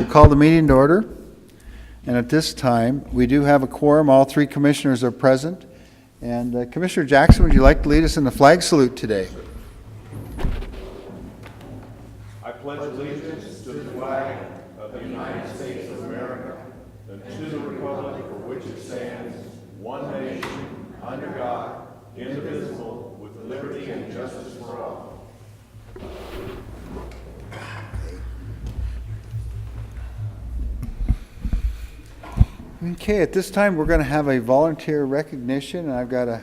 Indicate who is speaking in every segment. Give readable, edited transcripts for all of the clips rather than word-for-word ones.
Speaker 1: call the meeting to order. And at this time, we do have a quorum. All three commissioners are present. And Commissioner Jackson, would you like to lead us in the flag salute today?
Speaker 2: I pledge allegiance to the flag of the United States of America and to the republic for which it stands, one nation, under God, indivisible, with liberty and justice for all.
Speaker 1: Okay, at this time, we're going to have a volunteer recognition, and I've got a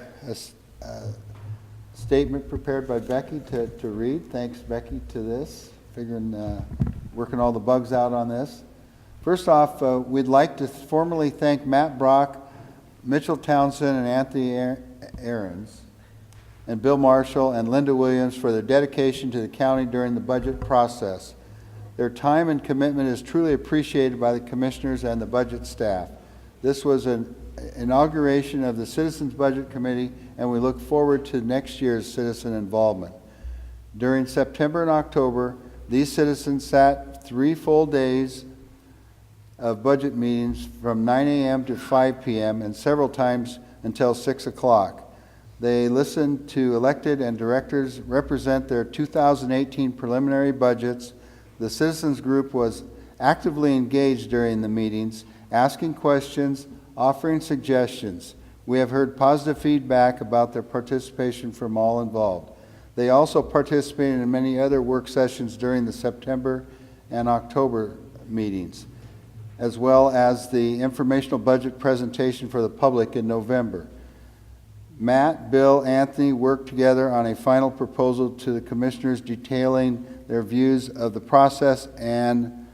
Speaker 1: statement prepared by Becky to read. Thanks, Becky, to this, working all the bugs out on this. First off, we'd like to formally thank Matt Brock, Mitchell Townsend, and Anthony Ahrens, and Bill Marshall and Linda Williams for their dedication to the county during the budget process. Their time and commitment is truly appreciated by the commissioners and the budget staff. This was an inauguration of the Citizens Budget Committee, and we look forward to next year's citizen involvement. During September and October, these citizens sat 3 full days of budget meetings from 9 a.m. to 5 p.m. and several times until 6 o'clock. They listened to elected and directors represent their 2018 preliminary budgets. The citizens group was actively engaged during the meetings, asking questions, offering suggestions. We have heard positive feedback about their participation from all involved. They also participated in many other work sessions during the September and October meetings, as well as the informational budget presentation for the public in November. Matt, Bill, Anthony worked together on a final proposal to the commissioners detailing their views of the process and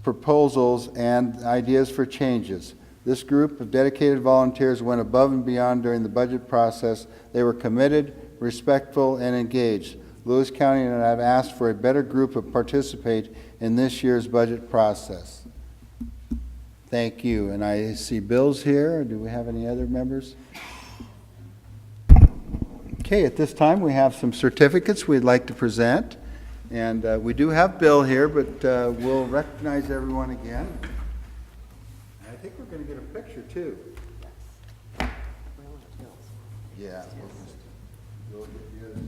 Speaker 1: proposals and ideas for changes. This group of dedicated volunteers went above and beyond during the budget process. They were committed, respectful, and engaged. Lewis County and I have asked for a better group to participate in this year's budget process. Thank you. And I see Bill's here. Do we have any other members? Okay, at this time we have some certificates we'd like to present. And we do have Bill here, but we'll recognize everyone again. And I think we're going to get a picture too. Yeah. We'll get the others.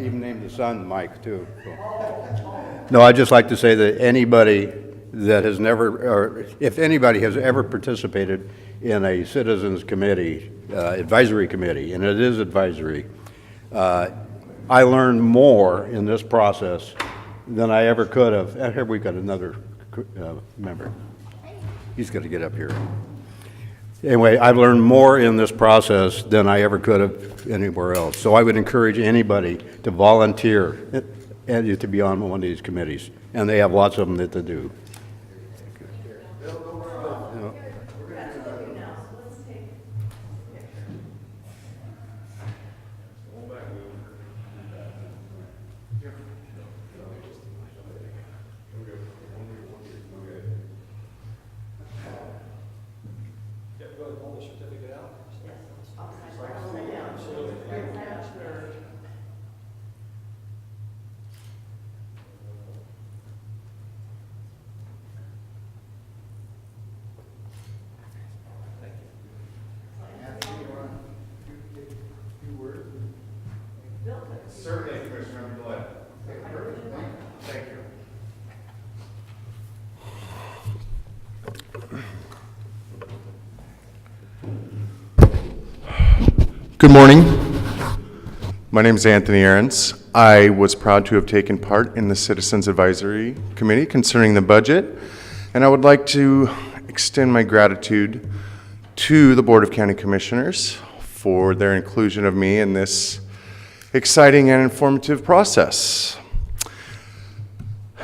Speaker 3: I even named the son Mike, too. So. No, I'd just like to say that anybody that has never, or if anybody has ever participated in a citizens committee, advisory committee, and it is advisory, I learned more in this process than I ever could have. Here we've got another member. He's going to get up here. Anyway, I've learned more in this process than I ever could have anywhere else. So I would encourage anybody to volunteer and to be on one of these committees. And they have lots of them that they do.
Speaker 2: Certainly, Commissioner Gillette. Thank you.
Speaker 4: Good morning. My name is Anthony Ahrens. I was proud to have taken part in the Citizens Advisory Committee concerning the budget. And I would like to extend my gratitude to the Board of County Commissioners for their inclusion of me in this exciting and informative process.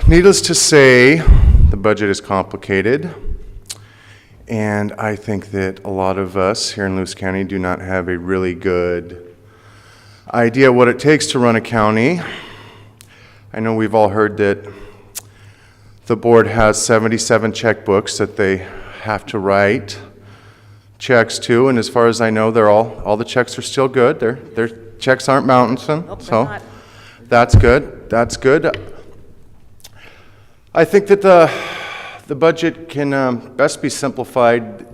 Speaker 4: Needless to say, the budget is complicated, and I think that a lot of us here in Lewis County do not have a really good idea what it takes to run a county. I know we've all heard that the board has 77 checkbooks that they have to write checks to, and as far as I know, all the checks are still good. Their checks aren't bouncing,
Speaker 5: Nope, they're
Speaker 4: so
Speaker 5: not.
Speaker 4: that's good. That's good. I think that the budget can best be simplified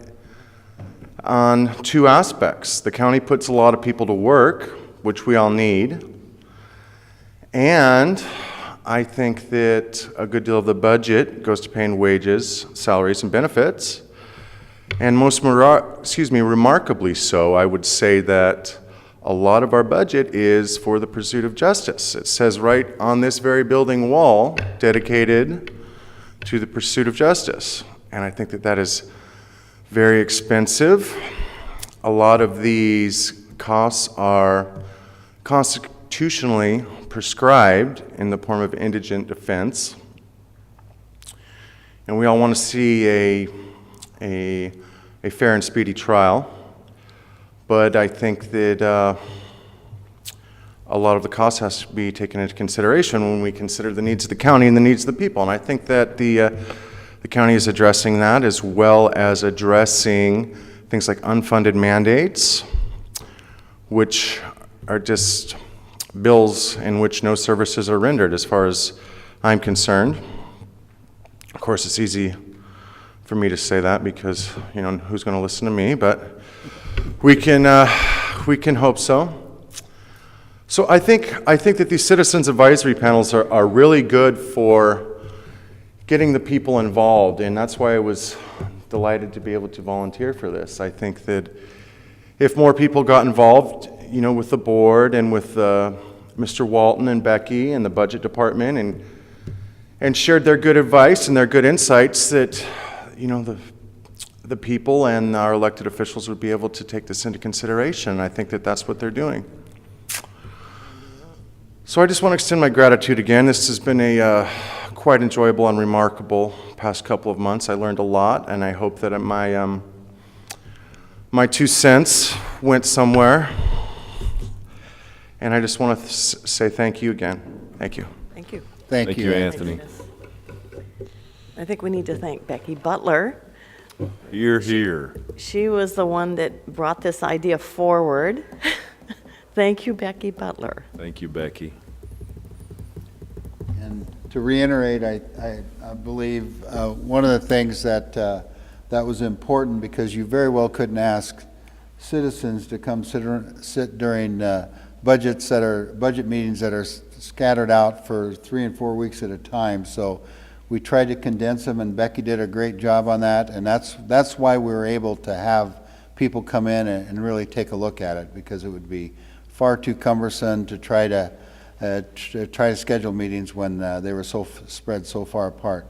Speaker 4: on two aspects. The county puts a lot of people to work, which we all need, and I think that a good deal of the budget goes to paying wages, salaries, and benefits. And remarkably so, I would say that a lot of our budget is for the pursuit of justice. It says right on this very building wall, dedicated to the pursuit of justice. And I think that that is very expensive. A lot of these costs are constitutionally prescribed in the form of indigent defense. And we all want to see a fair and speedy trial. But I think that a lot of the cost has to be taken into consideration when we consider the needs of the county and the needs of the people. And I think that the county is addressing that, as well as addressing things like unfunded mandates, which are just bills in which no services are rendered, as far as I'm concerned. Of course, it's easy for me to say that because, who's going to listen to me? But we can hope so. So I think that these citizens advisory panels are really good for getting the people involved, and that's why I was delighted to be able to volunteer for this. I think that if more people got involved, with the board and with Mr. Walton and Becky and the budget department and shared their good advice and their good insights, that, the people and our elected officials would be able to take this into consideration. I think that that's what they're doing. So I just want to extend my gratitude again. This has been a quite enjoyable and remarkable past couple of months. I learned a lot, and I hope that my 2 cents went somewhere. And I just want to say thank you again. Thank you.
Speaker 5: Thank you.
Speaker 1: Thank you.
Speaker 6: Anthony.
Speaker 5: I think we need to thank Becky Butler.
Speaker 6: You're here.
Speaker 5: She was the one that brought this idea forward. Thank you, Becky Butler.
Speaker 6: Thank you, Becky.
Speaker 1: And to reiterate, I believe one of the things that was important, because you very well couldn't ask citizens to come sit during budget meetings that are scattered out for 3 and 4 weeks at a time. So we tried to condense them, and Becky did a great job on that. And that's why we were able to have people come in and really take a look at it, because it would be far too cumbersome to try to schedule meetings when they were spread so far apart.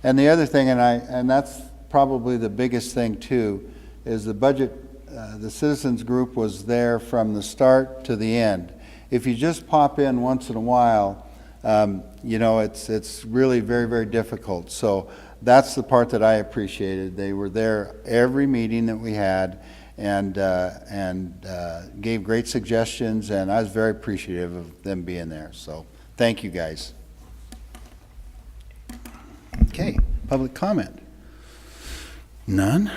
Speaker 1: And the other thing, and that's probably the biggest thing too, is the budget. The citizens group was there from the start to the end. If you just pop in once in a while, it's really very, very difficult. So that's the part that I appreciated. They were there every meeting that we had, and gave great suggestions, and I was very appreciative of them being there. So thank you guys. Okay, public comment. None?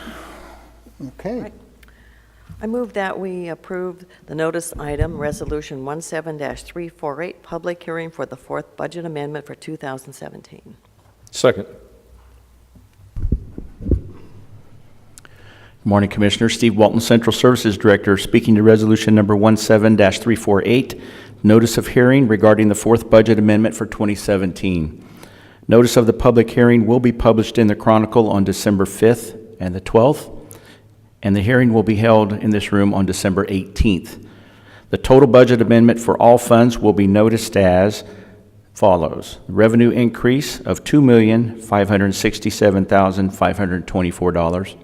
Speaker 1: Okay.
Speaker 5: Right. I move that we approve the notice item, Resolution 17-348, public hearing for the 4th budget amendment for 2017.
Speaker 6: Second.
Speaker 7: Good morning, Commissioner. Steve Walton, Central Services Director, speaking to Resolution number 17-348, notice of hearing regarding the 4th budget amendment for 2017. Notice of the public hearing will be published in the Chronicle on December 5th and the 12th. And the hearing will be held in this room on December 18th. The total budget amendment for all funds will be noticed as follows. Revenue increase of $2,567,524.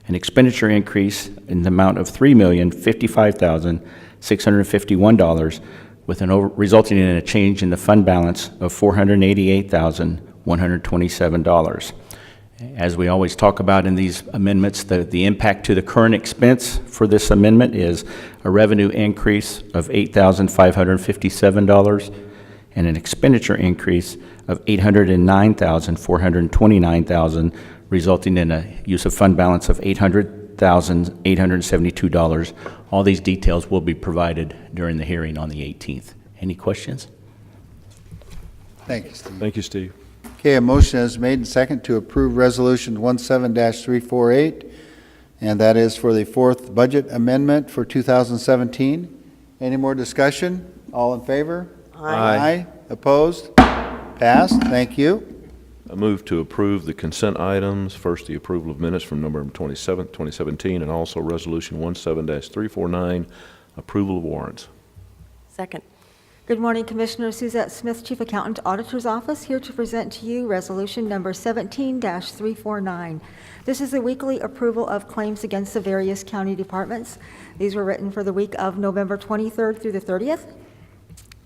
Speaker 7: An expenditure increase in the amount of $3,055,651, resulting in a change in the fund balance of $488,127. As we always talk about in these amendments, the impact to the current expense for this amendment is a revenue increase of $8,557 and an expenditure increase of $809,429, resulting in a use of fund balance of $800,872. All these details will be provided during the hearing on the 18th. Any questions?
Speaker 1: Thank you, Steve.
Speaker 6: Thank you, Steve.
Speaker 1: Okay, a motion is made and second to approve Resolution 17-348, and that is for the fourth budget amendment for 2017. Any more discussion? All in favor?
Speaker 6: Aye.
Speaker 1: Opposed? Passed. Thank you.
Speaker 6: I move to approve the consent items. First, the approval of minutes from November 27th, 2017, and also Resolution 17-349, approval of warrants.
Speaker 5: Second.
Speaker 8: Good morning, Commissioner. Suzette Smith, Chief Accountant, Auditor's Office, here to present to you Resolution Number 17-349. This is the weekly approval of claims against the various county departments. These were written for the week of November 23rd through the 30th.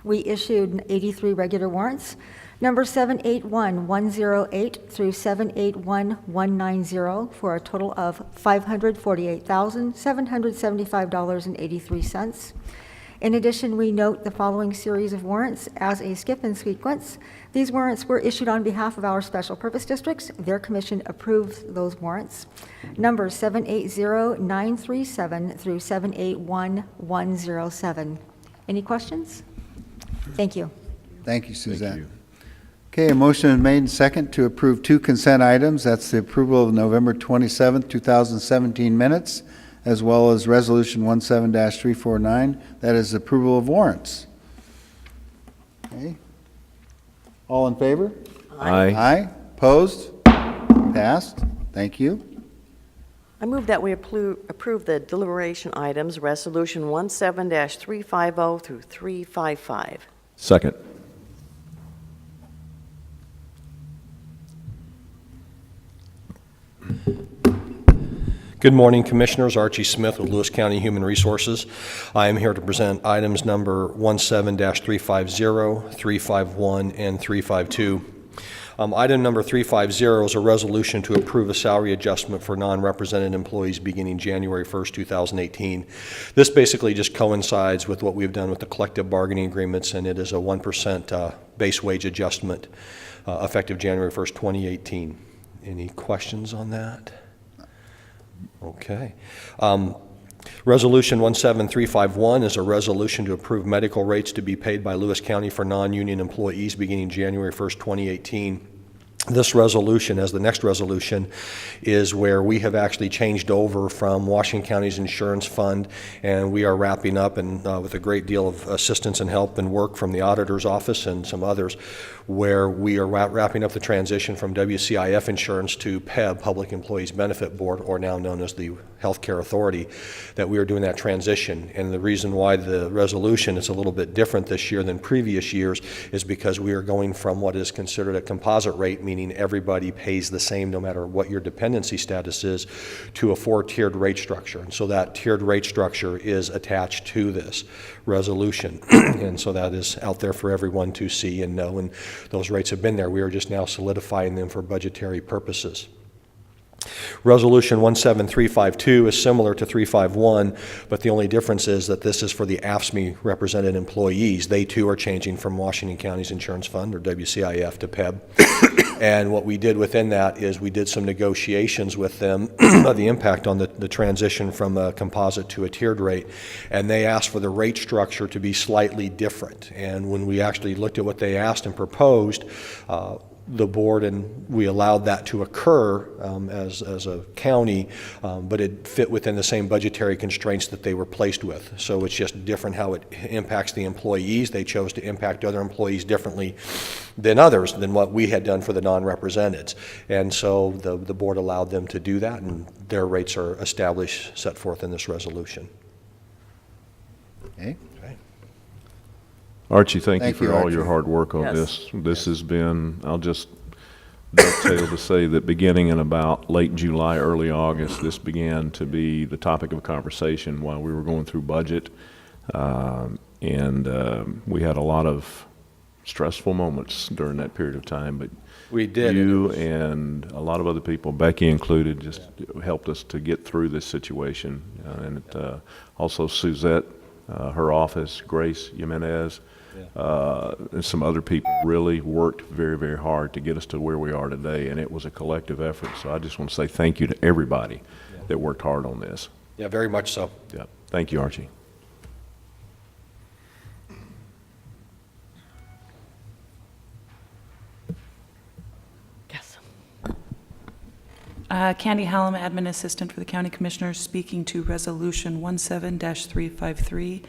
Speaker 8: We issued 83 regular warrants, number 781-108 through 781-190, for a total of $548,775.83. In addition, we note the following series of warrants as a skip in sequence. These warrants were issued on behalf of our special purpose districts. Their commission approves those warrants. Numbers 780-937 through 781-107. Any questions? Thank you.
Speaker 1: Thank you, Suzette.
Speaker 6: Thank you.
Speaker 1: Okay, a motion is made and second to approve two consent items. That's the approval of November 27th, 2017 minutes, as well as Resolution 17-349. That is approval of warrants. Okay. All in favor?
Speaker 6: Aye.
Speaker 1: Aye. Opposed? Passed. Thank you.
Speaker 5: I move that we approve the deliberation items, Resolution 17-350 through 355.
Speaker 6: Second.
Speaker 9: Good morning, Commissioners. Archie Smith with Lewis County Human Resources. I am here to present items number 17-350, 351, and 352. Item number 350 is a resolution to approve a salary adjustment for non-represented employees beginning January 1st, 2018. This basically just coincides with what we've done with the collective bargaining agreements, and it is a 1% base wage adjustment effective January 1st, 2018. Any questions on that? Okay. Resolution 17351 is a resolution to approve medical rates to be paid by Lewis County for non-union employees beginning January 1st, 2018. This resolution, as the next resolution, is where we have actually changed over from Washington County's insurance fund, and we are wrapping up, and with a great deal of assistance and help and work from the auditor's office and some others, where we are wrapping up the transition from WCIF insurance to PEB, Public Employees Benefit Board, or now known as the Healthcare Authority, that we are doing that transition. And the reason why the resolution is a little bit different this year than previous years is because we are going from what is considered a composite rate, meaning everybody pays the same no matter what your dependency status is, to a 4-tiered rate structure. And so that tiered rate structure is attached to this resolution. And so that is out there for everyone to see and know, and those rates have been there. We are just now solidifying them for budgetary purposes. Resolution 17352 is similar to 351, but the only difference is that this is for the AFSCME represented employees. They too are changing from Washington County's insurance fund, or WCIF, to PEB. And what we did within that is we did some negotiations with them of the impact on the transition from a composite to a tiered rate, and they asked for the rate structure to be slightly different. And when we actually looked at what they asked and proposed, the board and we allowed that to occur as a county, but it fit within the same budgetary constraints that they were placed with. So it's just different how it impacts the employees. They chose to impact other employees differently than others, than what we had done for the non-represented. And so the board allowed them to do that, and their rates are established, set forth in this resolution.
Speaker 1: Okay.
Speaker 6: Archie, thank you
Speaker 1: Thank you,
Speaker 6: for all your
Speaker 1: Archie.
Speaker 6: hard work on
Speaker 5: Yes.
Speaker 6: this. This has been, I'll just dovetail to say that beginning in about late July, early August, this began to be the topic of conversation while we were going through budget. We had a lot of stressful moments during that period of time, but
Speaker 9: We did.
Speaker 6: you and a lot of other people, Becky included, just helped us to get through this situation. Also Suzette, her office, Grace Jimenez, and some other people really worked very, very hard to get us to where we are today, and it was a collective effort. So I just want to say thank you to everybody that worked hard on this.
Speaker 9: Yeah, very much so.
Speaker 6: Yeah, thank you, Archie.
Speaker 5: Yes.
Speaker 10: Candy Hallam, Admin Assistant for the County Commissioners, speaking to Resolution 17-353.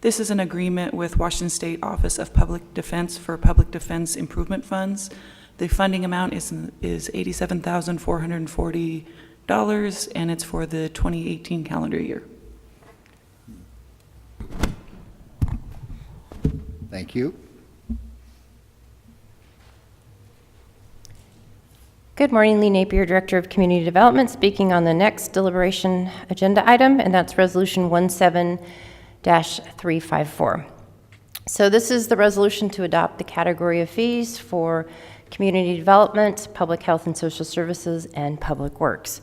Speaker 10: This is an agreement with Washington State Office of Public Defense for Public Defense Improvement Funds. The funding amount is $87,440, and it's for the 2018 calendar year.
Speaker 1: Thank you.
Speaker 11: Good morning, Lee Napier, Director of Community Development, speaking on the next deliberation agenda item, and that's Resolution 17-354. So this is the resolution to adopt the category of fees for community development, public health and social services, and public works.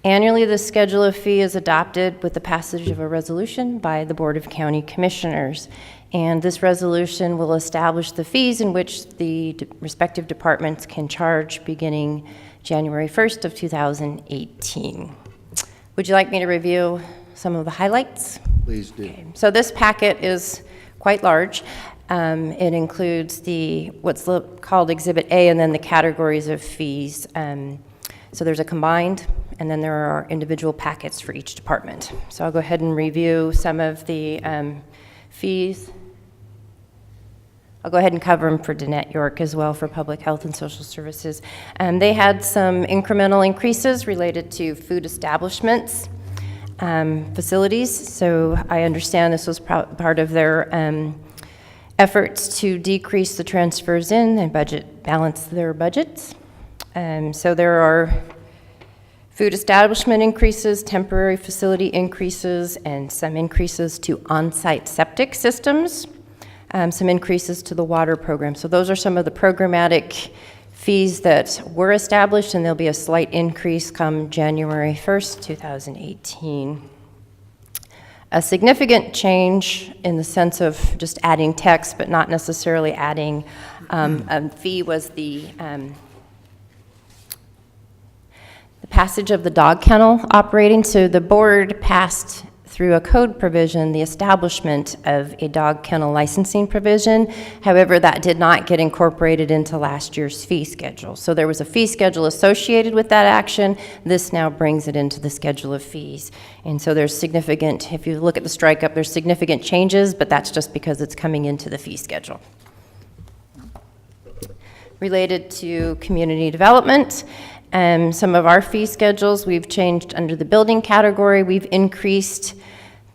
Speaker 11: Annually, the schedule of fee is adopted with the passage of a resolution by the Board of County Commissioners. And this resolution will establish the fees in which the respective departments can charge beginning January 1st of 2018. Would you like me to review some of the highlights?
Speaker 1: Please do.
Speaker 11: Okay. So this packet is quite large. It includes what's called Exhibit A and then the categories of fees. So there's a combined, and then there are individual packets for each department. So I'll go ahead and review some of the fees. I'll go ahead and cover them for Danette York as well for Public Health and Social Services. They had some incremental increases related to food establishments, facilities. So I understand this was part of their efforts to decrease the transfers in and balance their budgets. So there are food establishment increases, temporary facility increases, and some increases to on-site septic systems, some increases to the water program. So those are some of the programmatic fees that were established, and there'll be a slight increase come January 1st, 2018. A significant change in the sense of just adding text, but not necessarily adding a fee, was the passage of the dog kennel operating. So the board passed through a code provision the establishment of a dog kennel licensing provision. However, that did not get incorporated into last year's fee schedule. So there was a fee schedule associated with that action. This now brings it into the schedule of fees. And so there's significant, if you look at the strike-up, there's significant changes, but that's just because it's coming into the fee schedule. Related to community development, some of our fee schedules we've changed under the building category. We've increased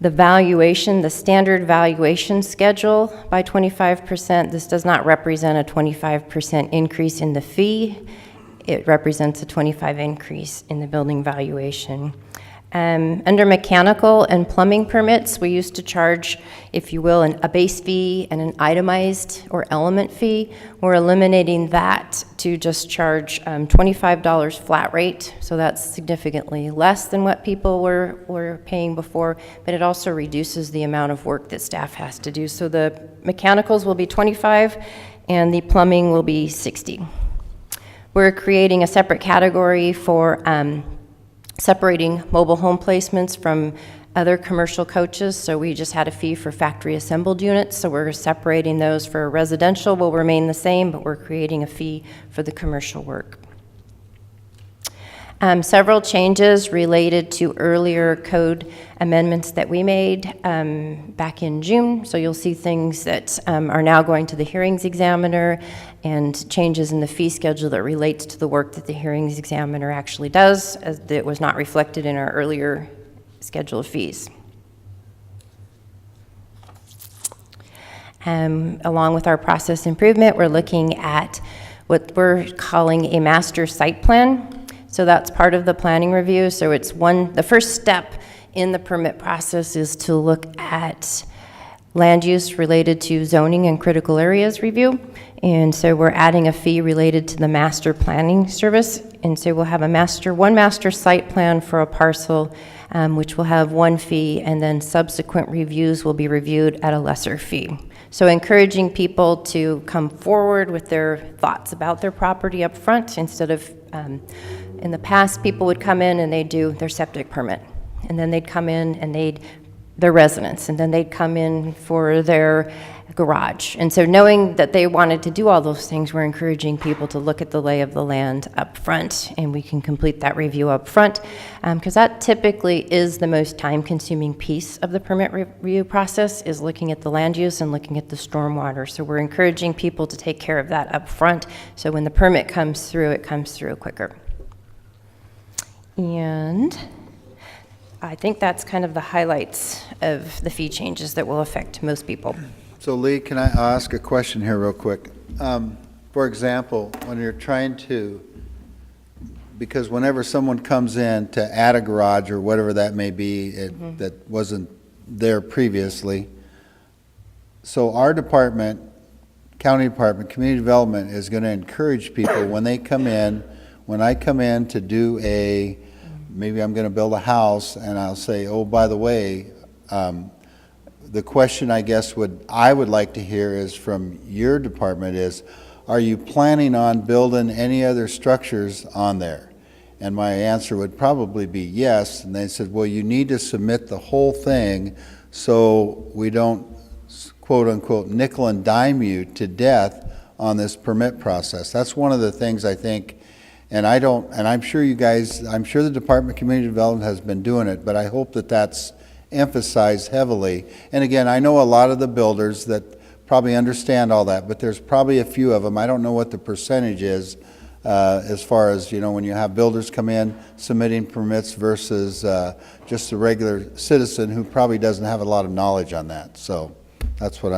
Speaker 11: the valuation, the standard valuation schedule by 25%. This does not represent a 25% increase in the fee. It represents a 25% increase in the building valuation. Under mechanical and plumbing permits, we used to charge, if you will, a base fee and an itemized or element fee. We're eliminating that to just charge $25 flat rate, so that's significantly less than what people were paying before, but it also reduces the amount of work that staff has to do. So the mechanicals will be $25 and the plumbing will be $60. We're creating a separate category for separating mobile home placements from other commercial coaches. So we just had a fee for factory assembled units, so we're separating those. For residential will remain the same, but we're creating a fee for the commercial work. Several changes related to earlier code amendments that we made back in June. So you'll see things that are now going to the hearings examiner, and changes in the fee schedule that relates to the work that the hearings examiner actually does, as it was not reflected in our earlier schedule of fees. Along with our process improvement, we're looking at what we're calling a master site plan. So that's part of the planning review. So it's the first step in the permit process is to look at land use related to zoning and critical areas review. And so we're adding a fee related to the master planning service. And so we'll have one master site plan for a parcel, which will have one fee, and then subsequent reviews will be reviewed at a lesser fee. So encouraging people to come forward with their thoughts about their property up front instead of, in the past, people would come in and they'd do their septic permit. And then they'd come in and their residence, and then they'd come in for their garage. And so knowing that they wanted to do all those things, we're encouraging people to look at the lay of the land up front, and we can complete that review up front, because that typically is the most time-consuming piece of the permit review process, is looking at the land use and looking at the stormwater. So we're encouraging people to take care of that up front, so when the permit comes through, it comes through quicker. And I think that's kind of the highlights of the fee changes that will affect most people.
Speaker 1: So Lee, can I ask a question here real quick? For example, when you're trying to, because whenever someone comes in to add a garage or whatever that may be, that wasn't there previously, so our department, county department, community development is going to encourage people when I come in to do maybe I'm going to build a house, and I'll say, oh, by the way, the question I guess I would like to hear is from your department is, are you planning on building any other structures on there? And my answer would probably be yes. And they said, well, you need to submit the whole thing so we don't, quote unquote, nickel and dime you to death on this permit process. That's one of the things I think. And I'm sure the Department of Community Development has been doing it, but I hope that that's emphasized heavily. And again, I know a lot of the builders that probably understand all that, but there's probably a few of them. I don't know what the percentage is as far as, when you have builders come in submitting permits versus just a regular citizen who probably doesn't have a lot of knowledge on that. So that's what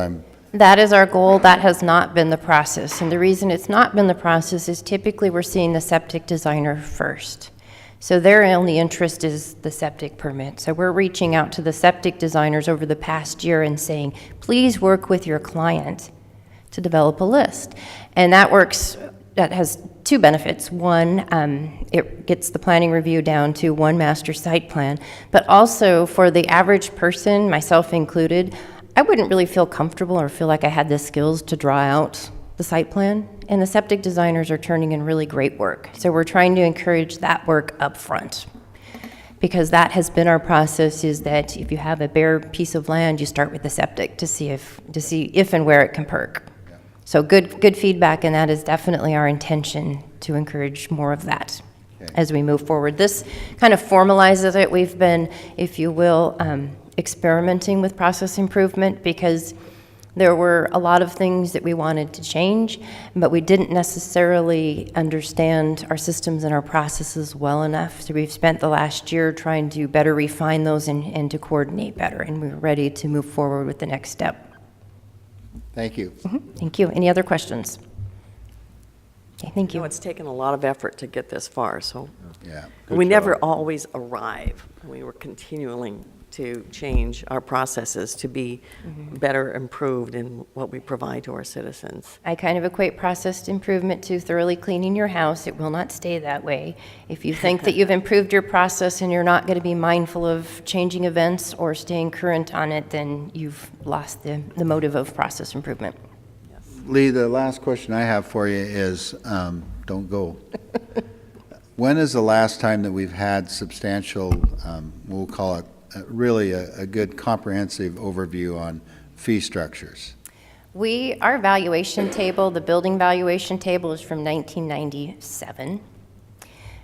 Speaker 11: That is our goal. That has not been the process. And the reason it's not been the process is typically we're seeing the septic designer first. So their only interest is the septic permit. So we're reaching out to the septic designers over the past year and saying, please work with your client to develop a list. And that has two benefits. One, it gets the planning review down to one master site plan, but also for the average person, myself included, I wouldn't really feel comfortable or feel like I had the skills to draw out the site plan, and the septic designers are turning in really great work. So we're trying to encourage that work up front, because that has been our process, is that if you have a bare piece of land, you start with the septic to see if and where it can perk. Yeah. So good feedback, and that is definitely our intention, to encourage more of that as we move forward. This kind of formalizes it. We've been, if you will, experimenting with process improvement, because there were a lot of things that we wanted to change, but we didn't necessarily understand our systems and our processes well enough. So we've spent the last year trying to better refine those and to coordinate better, and we're ready to move forward with the next step.
Speaker 1: Thank you.
Speaker 11: Thank you. Any other questions? Okay, thank you.
Speaker 5: It's taken a lot of effort to get this far, so
Speaker 1: Yeah.
Speaker 5: we never always arrive. We were continuing to change our processes to be better improved in what we provide to our citizens.
Speaker 11: I kind of equate process improvement to thoroughly cleaning your house. It will not stay that way. If you think that you've improved your process and you're not going to be mindful of changing events or staying current on it, then you've lost the motive of process improvement.
Speaker 1: Lee, the last question I have for you is, don't go. When is the last time that we've had substantial, we'll call it really a good comprehensive overview on fee structures?
Speaker 11: Our valuation table, the building valuation table, is from 1997.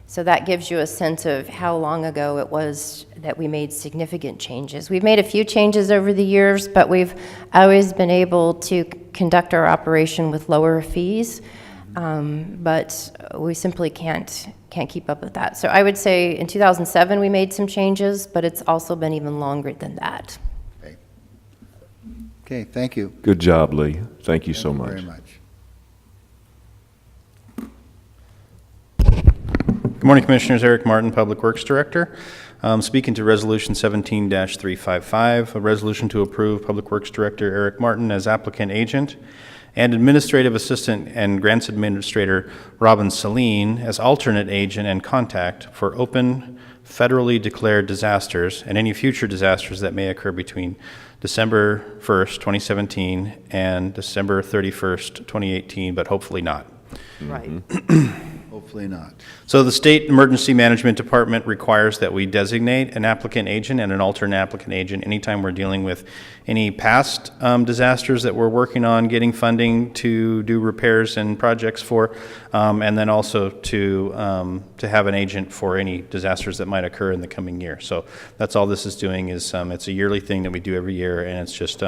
Speaker 11: So that gives you a sense of how long ago it was that we made significant changes. We've made a few changes over the years, but we've always been able to conduct our operation with lower fees, but we simply can't keep up with that. So I would say in 2007 we made some changes, but it's also been even longer than that.
Speaker 1: Okay, thank you.
Speaker 6: Good job, Lee. Thank you so
Speaker 1: Thank you
Speaker 6: much.
Speaker 1: very much.
Speaker 12: Good morning, Commissioners. Eric Martin, Public Works Director. Speaking to Resolution 17-355, a resolution to approve Public Works Director Eric Martin as applicant agent and Administrative Assistant and Grants Administrator Robin Celine as alternate agent and contact for open federally declared disasters and any future disasters that may occur between December 1st, 2017 and December 31st, 2018, but hopefully not.
Speaker 5: Right.
Speaker 1: Hopefully not.
Speaker 12: So the State Emergency Management Department requires that we designate an applicant agent and an alternate applicant agent anytime we're dealing with any past disasters that we're working on getting funding to do repairs and projects for, and then also to have an agent for any disasters that might occur in the coming year. So that's all this is doing is it's a yearly thing that we do every year, and it's just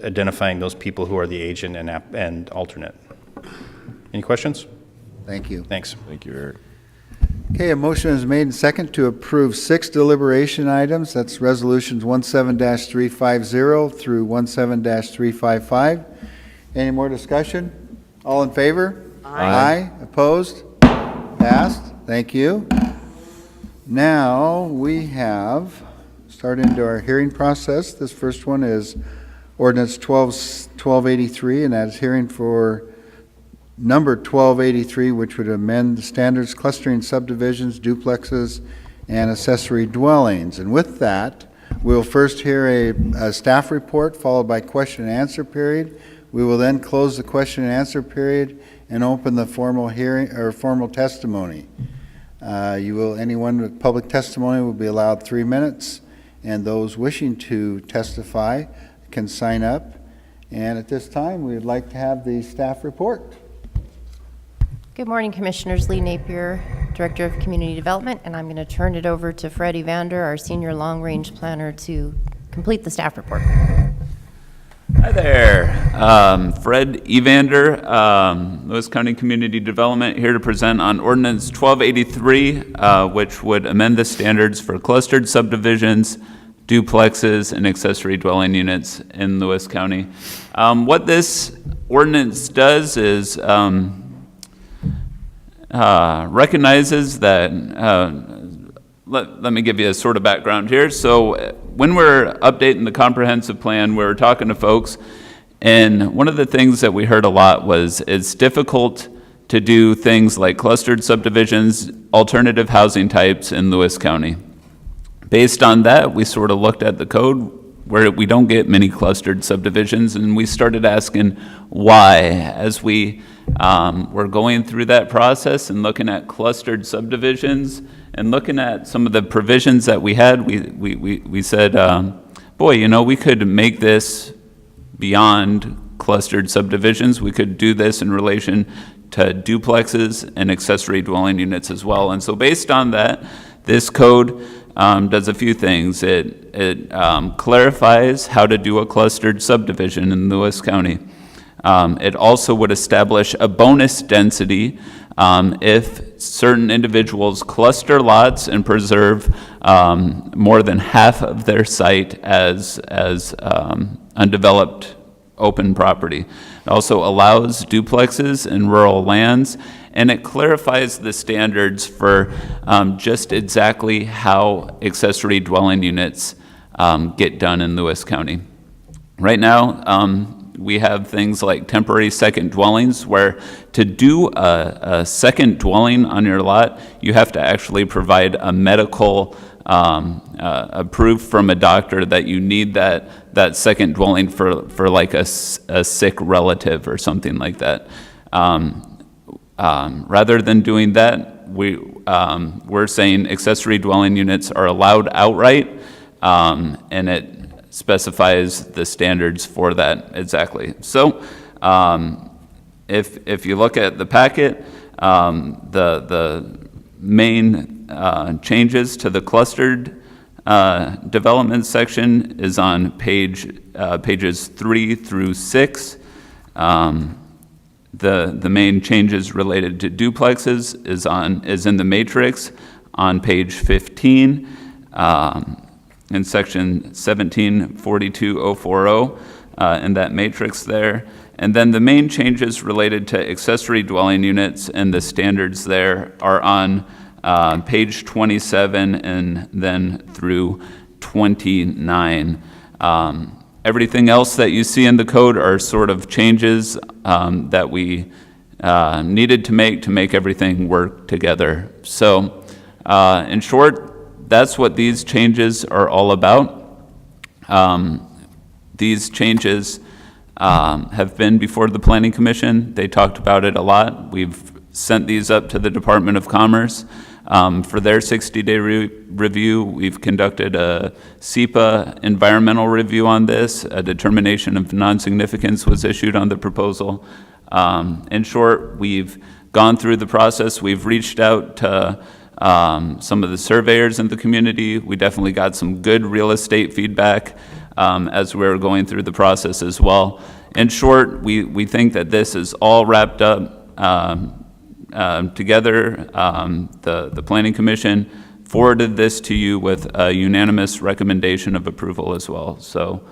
Speaker 12: identifying those people who are the agent and alternate. Any questions?
Speaker 1: Thank you.
Speaker 12: Thanks.
Speaker 6: Thank you, Eric.
Speaker 1: Okay, a motion is made and second to approve 6 deliberation items. That's resolutions 17-350 through 17-355. Any more discussion? All in favor? Aye. Opposed? Passed. Thank you. Now we have started into our hearing process. This first one is ordinance 1283, and that's hearing for number 1283, which would amend the standards clustering subdivisions, duplexes, and accessory dwellings. And with that, we'll first hear a staff report followed by question and answer period. We will then close the question and answer period and open the formal hearing or formal testimony. Anyone with public testimony will be allowed 3 minutes, and those wishing to testify can sign up. And at this time, we would like to have the staff report.
Speaker 11: Good morning, Commissioners. Lee Napier, Director of Community Development, and I'm going to turn it over to Fred Evander, our Senior Long Range Planner, to complete the staff report.
Speaker 13: Hi there. Fred Evander, Lewis County Community Development, here to present on Ordinance 1283, which would amend the standards for clustered subdivisions, duplexes, and accessory dwelling units in Lewis County. What this ordinance does is recognizes that, let me give you a sort of background here. So when we're updating the comprehensive plan, we're talking to folks, and one of the things that we heard a lot was it's difficult to do things like clustered subdivisions, alternative housing types in Lewis County. Based on that, we sort of looked at the code where we don't get many clustered subdivisions, and we started asking why. As we were going through that process and looking at clustered subdivisions and looking at some of the provisions that we had, we said, boy, you know, we could make this beyond clustered subdivisions. We could do this in relation to duplexes and accessory dwelling units as well. And so based on that, this code does a few things. It clarifies how to do a clustered subdivision in Lewis County. It also would establish a bonus density if certain individuals cluster lots and preserve more than half of their site as undeveloped open property. It also allows duplexes in rural lands, and it clarifies the standards for just exactly how accessory dwelling units get done in Lewis County. Right now, we have things like temporary second dwellings, where to do a second dwelling on your lot, you have to actually provide a medical proof from a doctor that you need that second dwelling for like a sick relative or something like that. Rather than doing that, we're saying accessory dwelling units are allowed outright, and it specifies the standards for that exactly. So if you look at the packet, the main changes to the clustered development section is on pages 3 through 6. The main changes related to duplexes is in the matrix on page 15. in section 1742040, in that matrix there. And then the main changes related to accessory dwelling units and the standards there are on page 27 and then through 29. Everything else that you see in the code are sort of changes that we needed to make everything work together. So in short, that's what these changes are all about. These changes have been before the Planning Commission. They talked about it a lot. We've sent these up to the Department of Commerce for their 60-day review. We've conducted a SEPA environmental review on this. A determination of non-significance was issued on the proposal. In short, we've gone through the process. We've reached out to some of the surveyors in the community. We definitely got some good real estate feedback as we were going through the process as well. In short, we think that this is all wrapped up together. The Planning Commission forwarded this to you with a unanimous recommendation of approval as well. So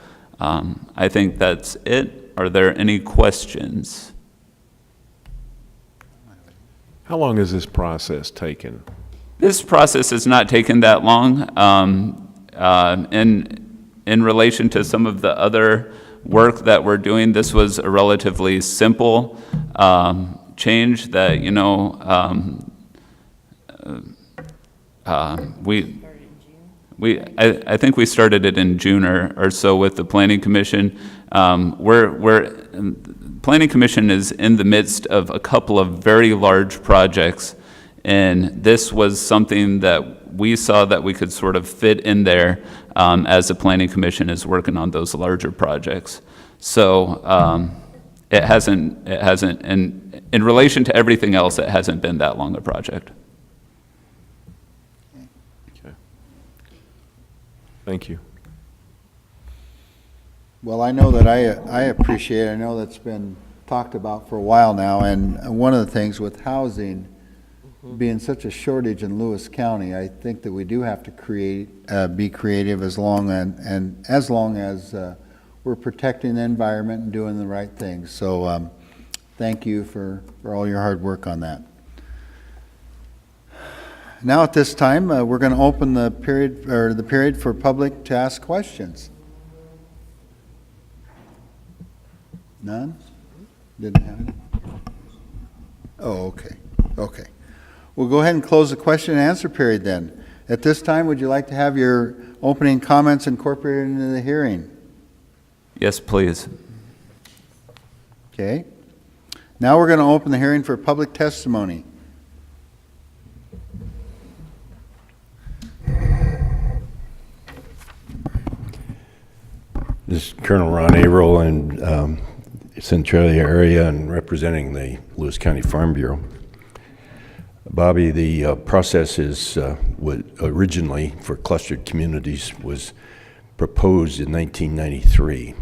Speaker 13: I think that's it. Are there any questions?
Speaker 6: How long has this process taken?
Speaker 13: This process has not taken that long. In relation to some of the other work that we're doing, this was a relatively simple change that, I think we started it in June or so with the Planning Commission. Planning Commission is in the midst of a couple of very large projects, and this was something that we saw that we could sort of fit in there as the Planning Commission is working on those larger projects. So it hasn't, and in relation to everything else, it hasn't been that long a project.
Speaker 6: Okay. Thank you.
Speaker 1: Well, I know that I appreciate it. I know that's been talked about for a while now, and one of the things with housing being such a shortage in Lewis County, I think that we do have to be creative as long as we're protecting the environment and doing the right things. So thank you for all your hard work on that. Now at this time, we're going to open the period for public to ask questions. None? Didn't have any? Oh, okay. Okay. We'll go ahead and close the question and answer period then. At this time, would you like to have your opening comments incorporated into the hearing?
Speaker 13: Yes, please.
Speaker 1: Okay. Now we're going to open the hearing for public testimony.
Speaker 3: This is Colonel Ron Averill in Centralia area and representing the Lewis County Farm Bureau. Bobby, the process is originally for clustered communities was proposed in 1993.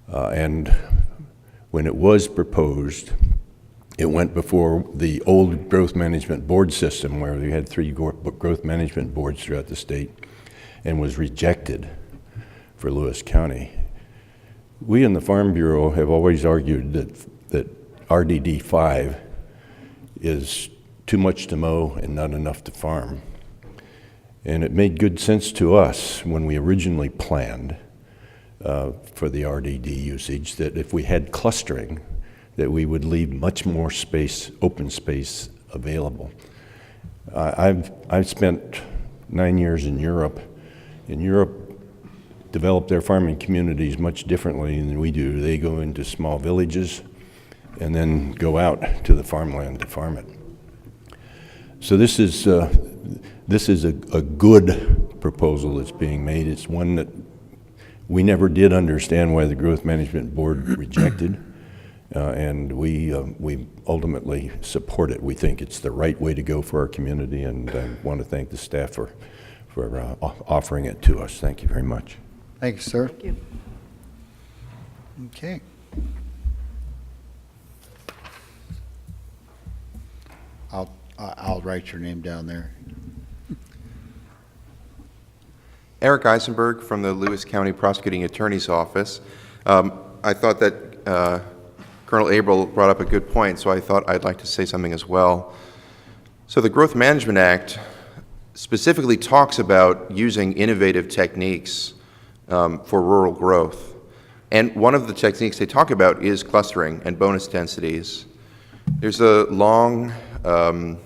Speaker 3: And when it was proposed, it went before the old growth management board system where we had 3 growth management boards throughout the state and was rejected for Lewis County. We in the Farm Bureau have always argued that RDD 5 is too much to mow and not enough to farm. And it made good sense to us when we originally planned for the RDD usage that if we had clustering, that we would leave much more space, open space available. I've spent 9 years in Europe. In Europe, develop their farming communities much differently than we do. They go into small villages and then go out to the farmland to farm it. So this is a good proposal that's being made. It's one that we never did understand why the Growth Management Board rejected, and we ultimately support it. We think it's the right way to go for our community, and I want to thank the staff for offering it to us. Thank you very much.
Speaker 1: Thank you, sir.
Speaker 5: Thank you.
Speaker 1: Okay. I'll write your name down there.
Speaker 14: Eric Eisenberg from the Lewis County Prosecuting Attorney's Office. I thought that Colonel Abel brought up a good point, so I thought I'd like to say something as well. So the Growth Management Act specifically talks about using innovative techniques for rural growth. And one of the techniques they talk about is clustering and bonus densities. There's a long and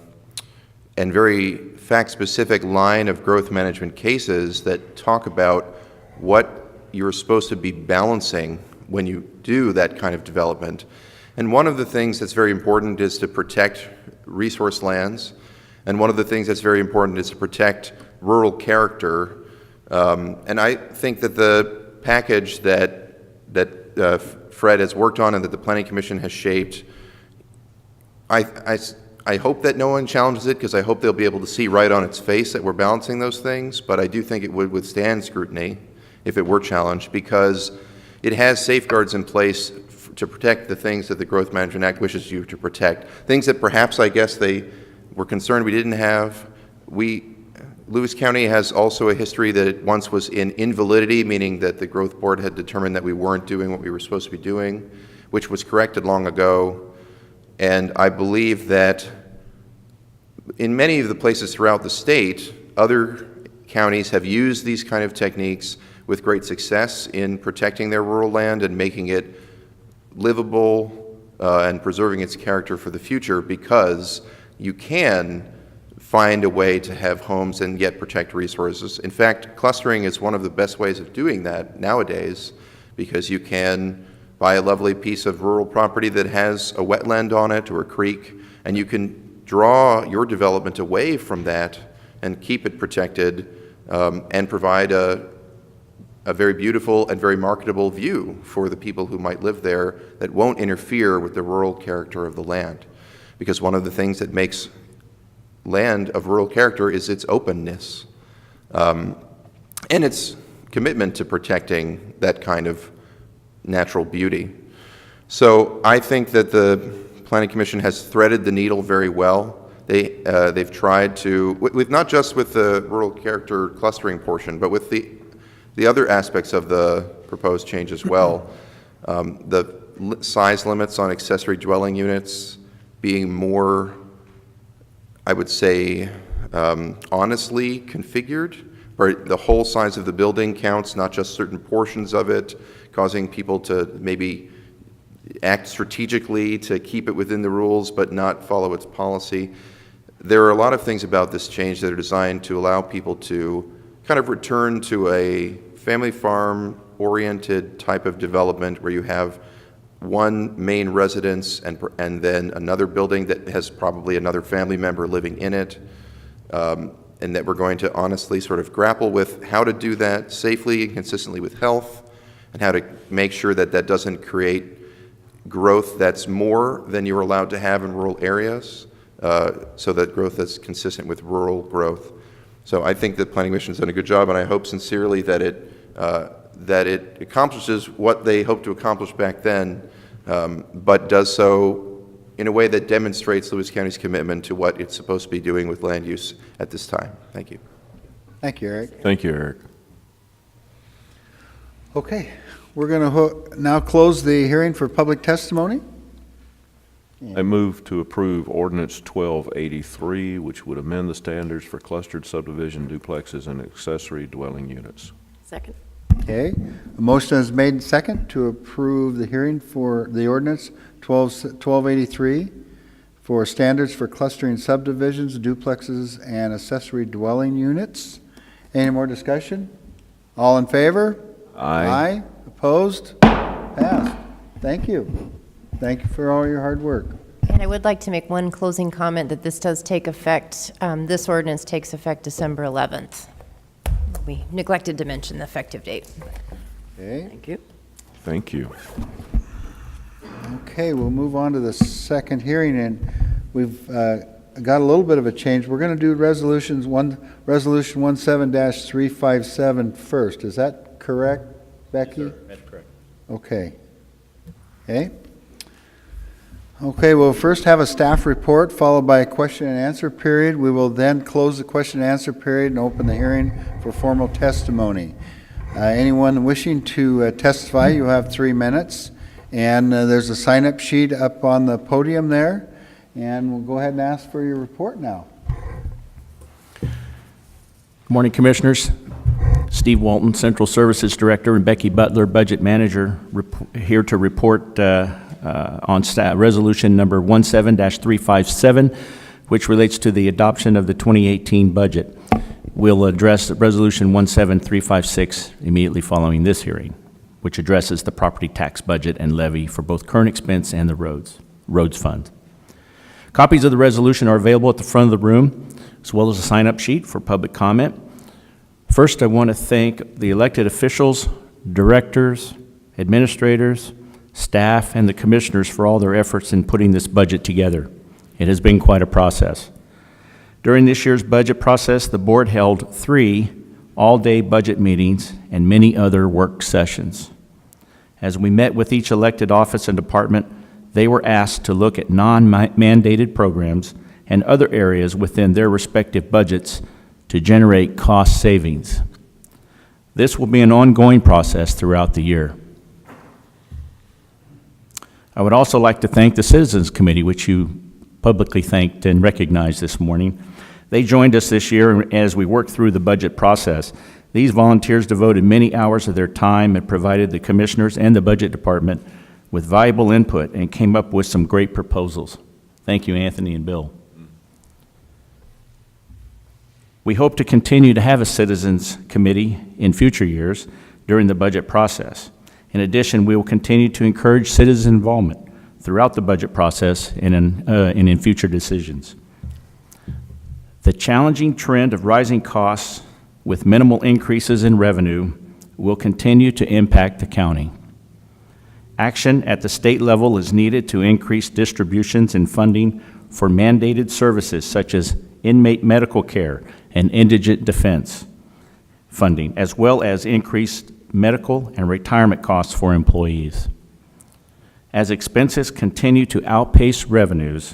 Speaker 14: very fact-specific line of growth management cases that talk about what you're supposed to be balancing when you do that kind of development. And one of the things that's very important is to protect resource lands, and one of the things that's very important is to protect rural character. And I think that the package that Fred has worked on and that the Planning Commission has shaped, I hope that no one challenges it, because I hope they'll be able to see right on its face that we're balancing those things, but I do think it would withstand scrutiny if it were challenged, because it has safeguards in place to protect the things that the Growth Management Act wishes you to protect. Things that perhaps, I guess, they were concerned we didn't have. Lewis County has also a history that it once was in invalidity, meaning that the Growth Board had determined that we weren't doing what we were supposed to be doing, which was corrected long ago. And I believe that in many of the places throughout the state, other counties have used these kind of techniques with great success in protecting their rural land and making it livable and preserving its character for the future, because you can find a way to have homes and yet protect resources. In fact, clustering is one of the best ways of doing that nowadays, because you can buy a lovely piece of rural property that has a wetland on it or a creek, and you can draw your development away from that and keep it protected and provide a very beautiful and very marketable view for the people who might live there that won't interfere with the rural character of the land. Because one of the things that makes land of rural character is its openness and its commitment to protecting that kind of natural beauty. So I think that the Planning Commission has threaded the needle very well. They've tried to, with not just with the rural character clustering portion, but with the other aspects of the proposed change as well. The size limits on accessory dwelling units being more, I would say, honestly configured, where the whole size of the building counts, not just certain portions of it, causing people to maybe act strategically to keep it within the rules but not follow its policy. There are a lot of things about this change that are designed to allow people to kind of return to a family farm oriented type of development where you have one main residence and then another building that has probably another family member living in it, and that we're going to honestly sort of grapple with how to do that safely and consistently with health, and how to make sure that that doesn't create growth that's more than you're allowed to have in rural areas, so that growth that's consistent with rural growth. So I think the Planning Commission has done a good job, and I hope sincerely that it accomplishes what they hoped to accomplish back then, but does so in a way that demonstrates Lewis County's commitment to what it's supposed to be doing with land use at this time. Thank you.
Speaker 1: Thank you, Eric.
Speaker 6: Thank you, Eric.
Speaker 1: Okay, we're going to now close the hearing for public testimony.
Speaker 6: I move to approve Ordinance 1283, which would amend the standards for clustered subdivision duplexes and accessory dwelling units.
Speaker 5: Second.
Speaker 1: Okay, a motion is made and second to approve the hearing for the ordinance 1283 for standards for clustering subdivisions, duplexes, and accessory dwelling units. Any more discussion? All in favor?
Speaker 6: Aye.
Speaker 1: Aye. Opposed? Passed. Thank you. Thank you for all your hard work.
Speaker 11: And I would like to make one closing comment that this does take effect, this ordinance takes effect December 11th. We neglected to mention the effective date.
Speaker 1: Okay.
Speaker 5: Thank you.
Speaker 6: Thank you.
Speaker 1: Okay, we'll move on to the second hearing, and we've got a little bit of a change. We're going to do resolution 17-357 first. Is that correct, Becky?
Speaker 12: Yes, sir. That's correct.
Speaker 1: Okay. Okay. Okay, we'll first have a staff report followed by a question and answer period. We will then close the question and answer period and open the hearing for formal testimony. Anyone wishing to testify, you have 3 minutes. And there's a sign-up sheet up on the podium there. And we'll go ahead and ask for your report now.
Speaker 7: Good morning, Commissioners. Steve Walton, Central Services Director, and Becky Butler, Budget Manager, here to report on resolution number 17-357, which relates to the adoption of the 2018 budget. We'll address resolution 17356 immediately following this hearing, which addresses the property tax budget and levy for both current expense and the roads fund. Copies of the resolution are available at the front of the room, as well as a sign-up sheet for public comment. First, I want to thank the elected officials, directors, administrators, staff, and the commissioners for all their efforts in putting this budget together. It has been quite a process. During this year's budget process, the board held 3 all-day budget meetings and many other work sessions. As we met with each elected office and department, they were asked to look at non-mandated programs and other areas within their respective budgets to generate cost savings. This will be an ongoing process throughout the year. I would also like to thank the Citizens Committee, which you publicly thanked and recognized this morning. They joined us this year as we worked through the budget process. These volunteers devoted many hours of their time and provided the commissioners and the budget department with valuable input and came up with some great proposals. Thank you, Anthony and Bill. We hope to continue to have a Citizens Committee in future years during the budget process. In addition, we will continue to encourage citizen involvement throughout the budget process and in future decisions. The challenging trend of rising costs with minimal increases in revenue will continue to impact the county. Action at the state level is needed to increase distributions and funding for mandated services such as inmate medical care and indigent defense funding, as well as increased medical and retirement costs for employees. As expenses continue to outpace revenues,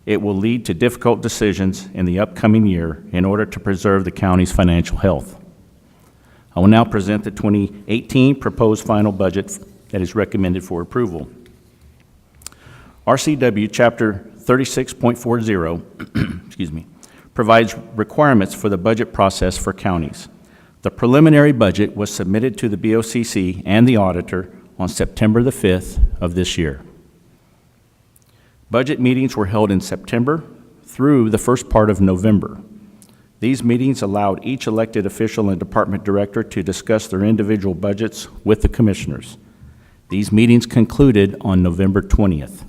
Speaker 7: it will lead to difficult decisions in the upcoming year in order to preserve the county's financial health. I will now present the 2018 proposed final budget that is recommended for approval. RCW Chapter 36.40 excuse me, provides requirements for the budget process for counties. The preliminary budget was submitted to the BOCC and the auditor on September the 5th of this year. Budget meetings were held in September through the first part of November. These meetings allowed each elected official and department director to discuss their individual budgets with the commissioners. These meetings concluded on November 20th.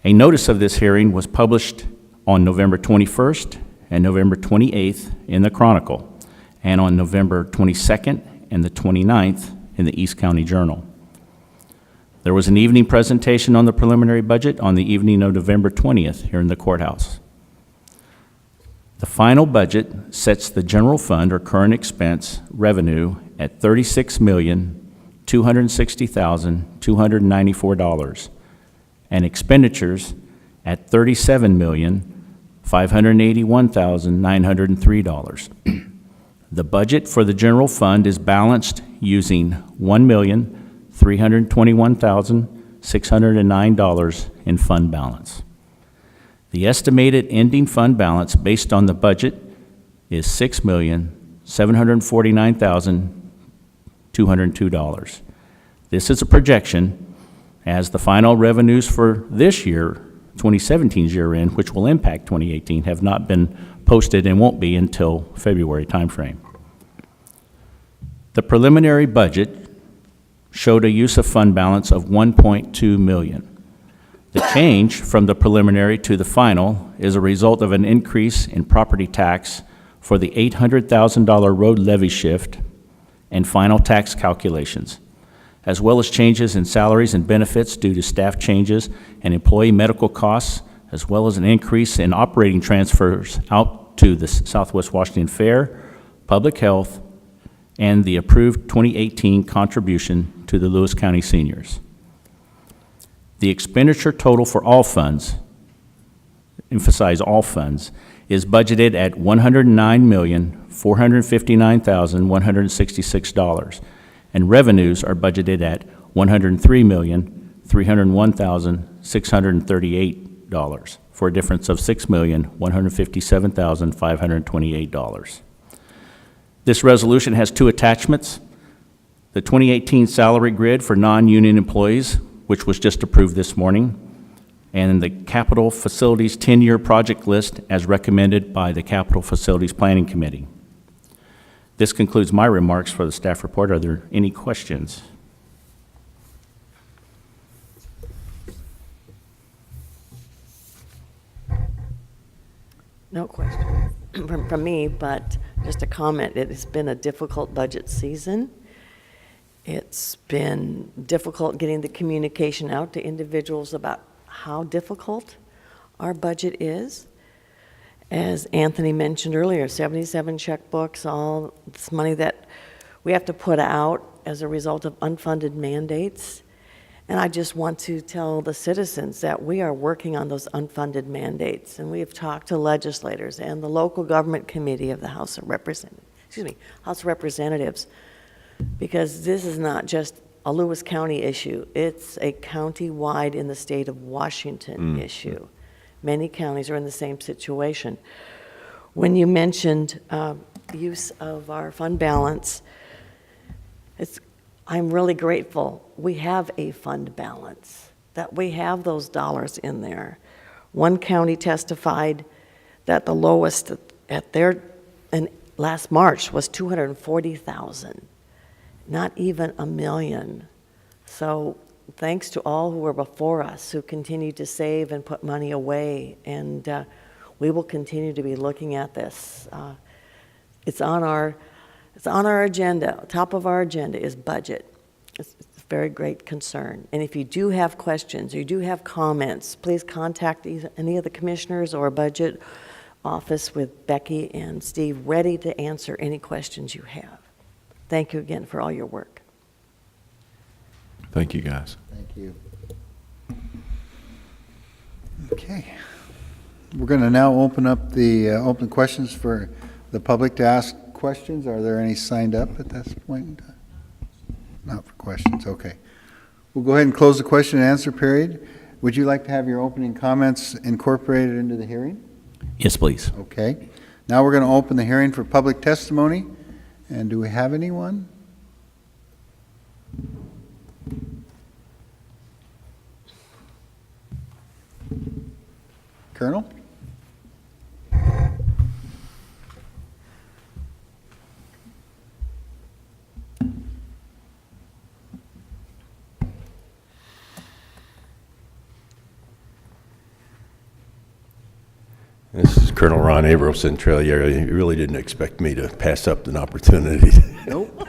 Speaker 7: A notice of this hearing was published on November 21st and November 28th in the Chronicle, and on November 22nd and the 29th in the East County Journal. There was an evening presentation on the preliminary budget on the evening of November 20th here in the courthouse. The final budget sets the general fund or current expense revenue at $36,260,294 and expenditures at $37,581,903. The budget for the general fund is balanced using $1,321,609 in fund balance. The estimated ending fund balance based on the budget is $6,749,202. This is a projection, as the final revenues for this year, 2017's year end, which will impact 2018, have not been posted and won't be until February timeframe. The preliminary budget showed a use of fund balance of $1.2 million. The change from the preliminary to the final is a result of an increase in property tax for the $800,000 road levy shift and final tax calculations, as well as changes in salaries and benefits due to staff changes and employee medical costs, as well as an increase in operating transfers out to the Southwest Washington Fair, Public Health, and the approved 2018 contribution to the Lewis County seniors. The expenditure total for all funds, emphasize all funds, is budgeted at $109,459,166, and revenues are budgeted at $103,301,638, for a difference of $6,157,528. This resolution has two attachments: the 2018 salary grid for non-union employees, which was just approved this morning, and the Capital Facilities 10-year project list as recommended by the Capital Facilities Planning Committee. This concludes my remarks for the staff report. Are there any questions?
Speaker 5: No question from me, but just a comment. It has been a difficult budget season. It's been difficult getting the communication out to individuals about how difficult our budget is. As Anthony mentioned earlier, 77 checkbooks, all this money that we have to put out as a result of unfunded mandates. And I just want to tell the citizens that we are working on those unfunded mandates, and we have talked to legislators and the local government committee of the House of Representatives, because this is not just a Lewis County issue. It's a county-wide in the state of Washington issue. Many counties are in the same situation. When you mentioned use of our fund balance, I'm really grateful we have a fund balance, that we have those dollars in there. One county testified that the lowest at their last March was $240,000, not even $1 million. So thanks to all who were before us who continue to save and put money away, and we will continue to be looking at this. It's on our agenda. Top of our agenda is budget. It's a very great concern. And if you do have questions, or you do have comments, please contact any of the commissioners or budget office with Becky and Steve, ready to answer any questions you have. Thank you again for all your work.
Speaker 6: Thank you, guys.
Speaker 1: Thank you. Okay. We're going to now open up the open questions for the public to ask questions. Are there any signed up at this point in time? Not for questions. Okay. We'll go ahead and close the question and answer period. Would you like to have your opening comments incorporated into the hearing?
Speaker 7: Yes, please.
Speaker 1: Okay. Now we're going to open the hearing for public testimony. And do we have anyone? Colonel?
Speaker 15: This is Colonel Ron Abramson, Trail Area. You really didn't expect me to pass up an opportunity.
Speaker 1: Nope.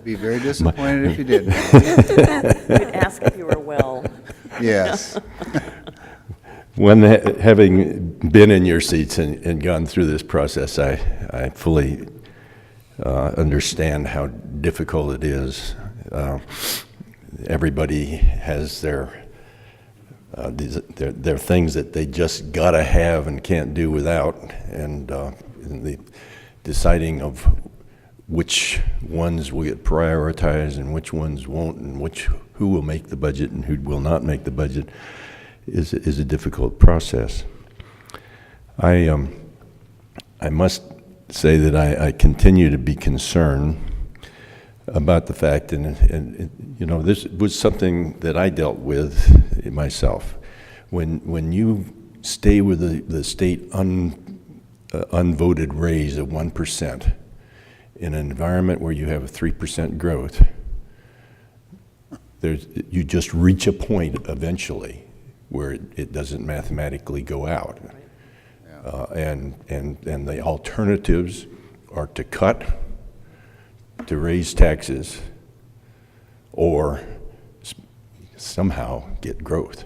Speaker 1: Be very disappointed if you did.
Speaker 5: We'd ask if you were well.
Speaker 1: Yes.
Speaker 15: When having been in your seats and gone through this process, I fully understand how difficult it is. Everybody has their things that they just gotta have and can't do without, and the deciding of which ones will get prioritized and which ones won't, and who will make the budget and who will not make the budget is a difficult process. I must say that I continue to be concerned about the fact, and you know, this was something that I dealt with myself. When you stay with the state unvoted raise of 1% in an environment where you have a 3% growth, you just reach a point eventually where it doesn't mathematically go out. And the alternatives are to cut, to raise taxes, or somehow get growth.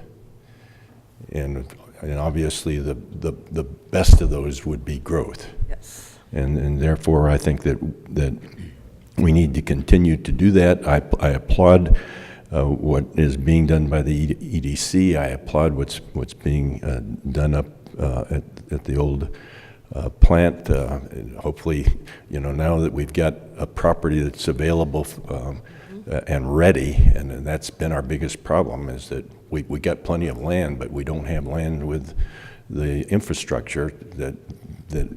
Speaker 15: And obviously the best of those would be growth.
Speaker 5: Yes.
Speaker 15: And therefore I think that we need to continue to do that. I applaud what is being done by the EDC. I applaud what's being done up at the old plant. And hopefully, now that we've got a property that's available and ready, and that's been our biggest problem, is that we got plenty of land, but we don't have land with the infrastructure that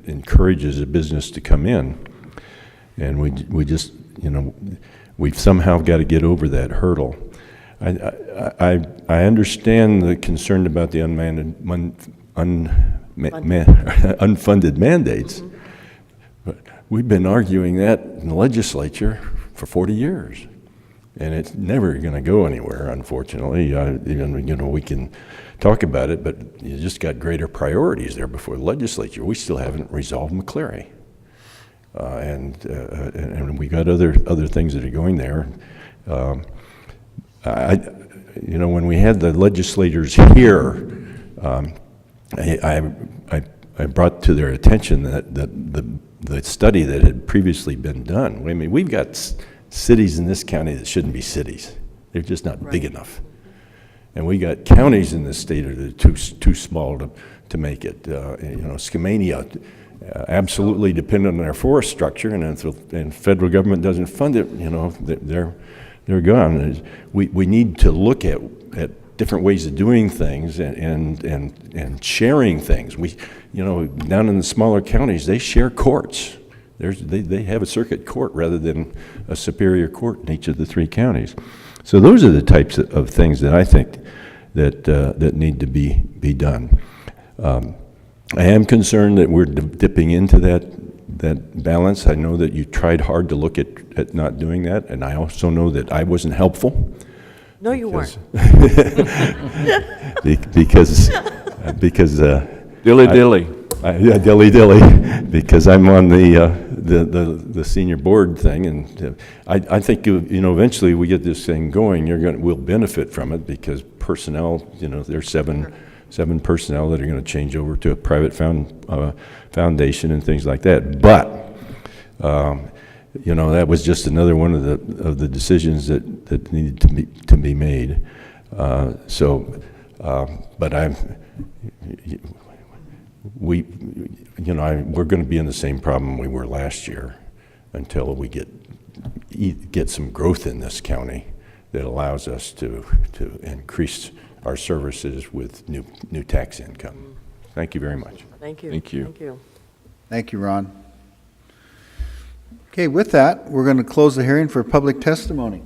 Speaker 15: encourages a business to come in. And we just, we've somehow got to get over that hurdle. I understand the concern about the unfunded mandates, but we've been arguing that in the legislature for 40 years, and it's never going to go anywhere, unfortunately. We can talk about it, but you just got greater priorities there before the legislature. We still haven't resolved McCleary. And we got other things that are going there. When we had the legislators here, I brought to their attention that the study that had previously been done. I mean, we've got cities in this county that shouldn't be cities. They're just not big enough. And we got counties in this state that are too small to make it. Skamania, absolutely dependent on their forest structure, and if federal government doesn't fund it, they're gone. We need to look at different ways of doing things and sharing things. Down in the smaller counties, they share courts. They have a circuit court rather than a superior court in each of the 3 counties. So those are the types of things that I think that need to be done. I am concerned that we're dipping into that balance. I know that you tried hard to look at not doing that, and I also know that I wasn't helpful.
Speaker 5: No, you weren't.
Speaker 15: because
Speaker 6: dilly dilly.
Speaker 15: Dilly dilly, because I'm on the senior board thing, and I think eventually we get this thing going. We'll benefit from it because personnel. There's seven personnel that are going to change over to a private foundation and things like that. But that was just another one of the decisions that needed to be made. But we're going to be in the same problem we were last year until we get some growth in this county that allows us to increase our services with new tax income. Thank you very much.
Speaker 5: Thank you.
Speaker 6: Thank you.
Speaker 5: Thank you.
Speaker 1: Thank you, Ron. Okay, with that, we're going to close the hearing for public testimony.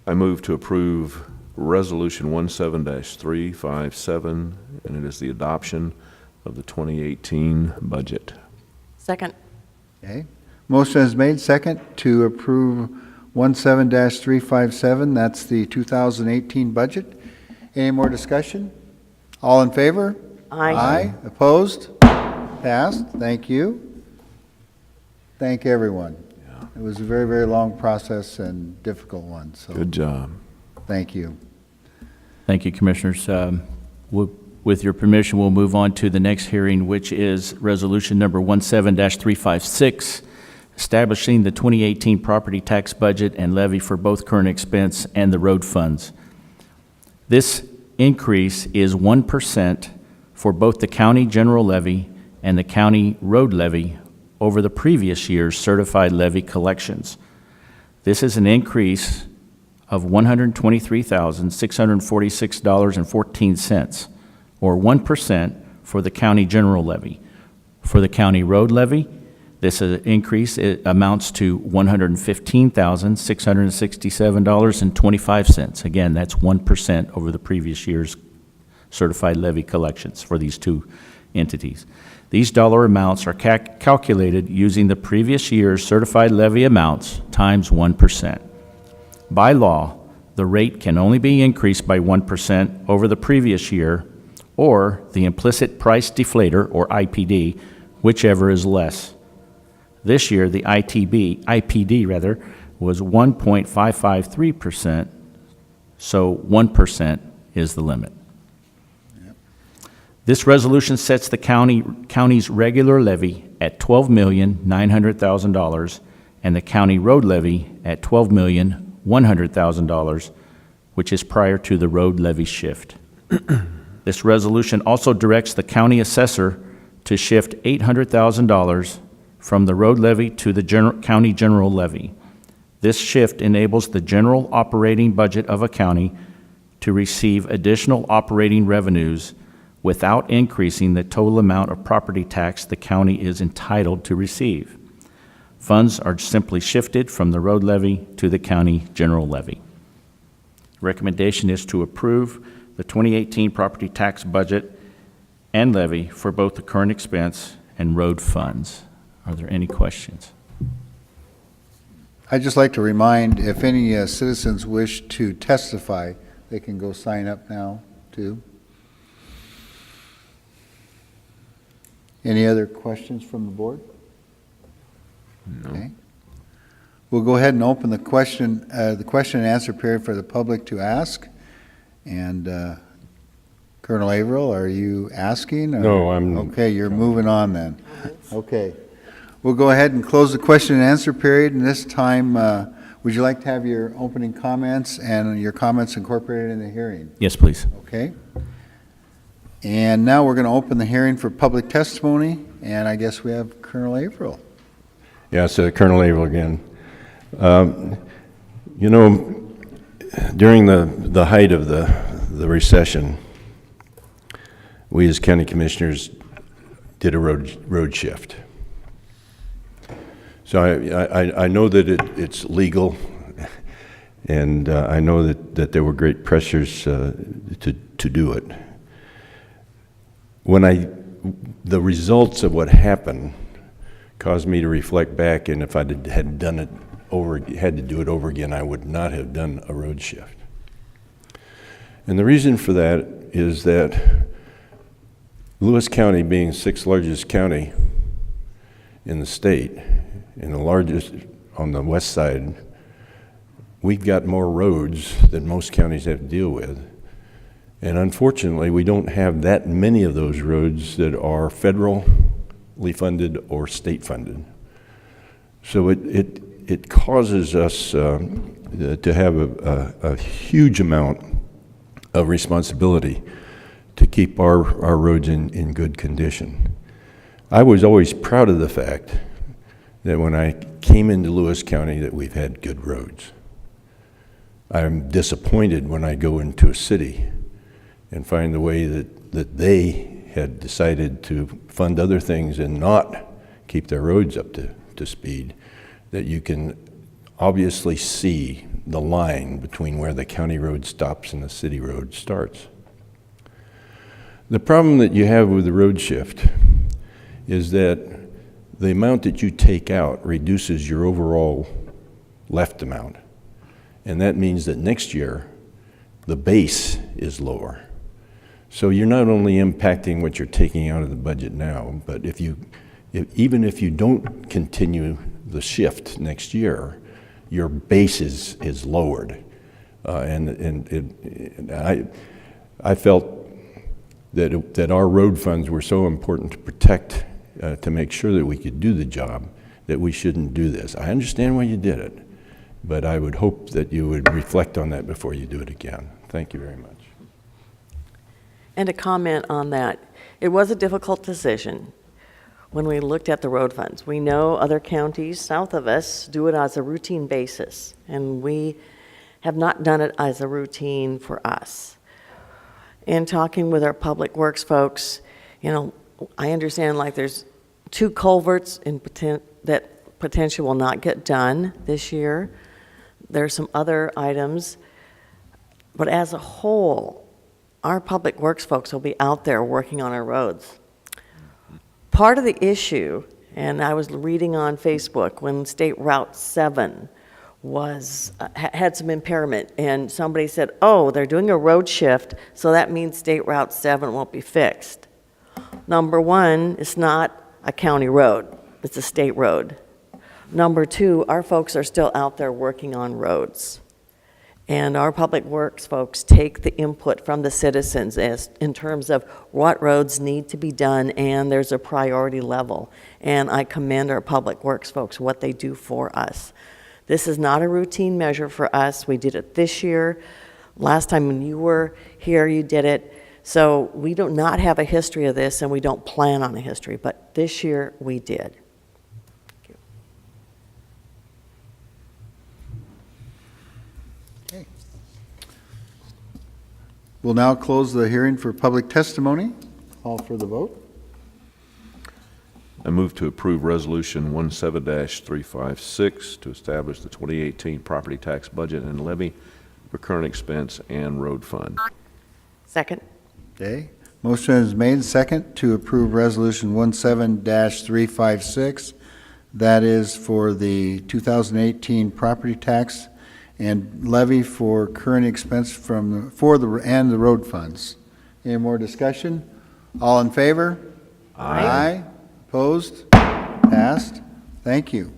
Speaker 6: I move to approve Resolution 17-357, and it is the adoption of the 2018 budget.
Speaker 5: Second.
Speaker 1: Okay. Motion is made, second, to approve 17-357. That's the 2018 budget. Any more discussion? All in favor?
Speaker 5: Aye.
Speaker 1: Aye. Opposed? Passed. Thank you. Thank everyone.
Speaker 6: Yeah.
Speaker 1: It was a very, very long process and difficult one. So
Speaker 6: Good job.
Speaker 1: thank you.
Speaker 7: Thank you, Commissioners. With your permission, we'll move on to the next hearing, which is Resolution Number 17-356, establishing the 2018 property tax budget and levy for both current expense and the road funds. This increase is 1% for both the county general levy and the county road levy over the previous year's certified levy collections. This is an increase of $123,646.14, or 1% for the county general levy. For the county road levy, this increase amounts to $115,667.25. Again, that's 1% over the previous year's certified levy collections for these two entities. These dollar amounts are calculated using the previous year's certified levy amounts times 1%. By law, the rate can only be increased by 1% over the previous year, or the implicit price deflator, or IPD, whichever is less. This year, the IPD was 1.553%, so 1% is the limit. This resolution sets the county's regular levy at $12,900,000 and the county road levy at $12,100,000. $100,000, which is prior to the road levy shift. This resolution also directs the county assessor to shift $800,000 from the road levy to the county general levy. This shift enables the general operating budget of a county to receive additional operating revenues without increasing the total amount of property tax the county is entitled to receive. Funds are simply shifted from the road levy to the county general levy. Recommendation is to approve the 2018 property tax budget and levy for both the current expense and road funds. Are there any questions?
Speaker 1: I'd just like to remind, if any citizens wish to testify, they can go sign up now, too. Any other questions from the board?
Speaker 6: No.
Speaker 1: Okay. We'll go ahead and open the question and answer period for the public to ask. And Colonel Averill, are you asking? Or?
Speaker 15: No, I'm...
Speaker 1: Okay, you're moving on then. Okay. We'll go ahead and close the question and answer period. And this time, would you like to have your opening comments and your comments incorporated in the hearing?
Speaker 7: Yes, please.
Speaker 1: Okay. And now we're going to open the hearing for public testimony. And I guess we have Colonel Averill.
Speaker 15: Yeah, so Colonel Averill again. You know, during the height of the recession, we as county commissioners did a road shift. So I know that it's legal, and I know that there were great pressures to do it. The results of what happened caused me to reflect back, and if I had done it had to do it over again, I would not have done a road shift. And the reason for that is that Lewis County, being the 6th largest county in the state, and the largest on the west side, we've got more roads than most counties have to deal with. And unfortunately, we don't have that many of those roads that are federally funded or state funded. So it causes us to have a huge amount of responsibility to keep our roads in good condition. I was always proud of the fact that when I came into Lewis County that we've had good roads. I'm disappointed when I go into a city and find the way that they had decided to fund other things and not keep their roads up to speed, that you can obviously see the line between where the county road stops and the city road starts. The problem that you have with the road shift is that the amount that you take out reduces your overall left amount. And that means that next year, the base is lower. So you're not only impacting what you're taking out of the budget now, but even if you don't continue the shift next year, your base is lowered. I felt that our road funds were so important to protect, to make sure that we could do the job, that we shouldn't do this. I understand why you did it, but I would hope that you would reflect on that before you do it again. Thank you very much.
Speaker 5: And to comment on that, it was a difficult decision when we looked at the road funds. We know other counties south of us do it as a routine basis, and we have not done it as a routine for us. In talking with our public works folks, you know, I understand like there's 2 culverts that potentially will not get done this year. There's some other items, but as a whole, our public works folks will be out there working on our roads. Part of the issue, and I was reading on Facebook when State Route 7 had some impairment, and somebody said, oh, they're doing a road shift, so that means State Route 7 won't be fixed. Number one, it's not a county road, it's a state road. Number two, our folks are still out there working on roads. And our public works folks take the input from the citizens in terms of what roads need to be done, and there's a priority level. And I commend our public works folks, what they do for us. This is not a routine measure for us. We did it this year. Last time when you were here, you did it. So we do not have a history of this, and we don't plan on a history, but this year we did. Thank you.
Speaker 1: Okay. We'll now close the hearing for public testimony. Call for the vote.
Speaker 6: I move to approve Resolution 17-356 to establish the 2018 property tax budget and levy for current expense and road fund.
Speaker 5: Second.
Speaker 1: Okay. Motion is made and second to approve Resolution 17-356. That is for the 2018 property tax and levy for current expense and the road funds. Any more discussion? All in favor? Aye. Opposed? Passed. Thank you.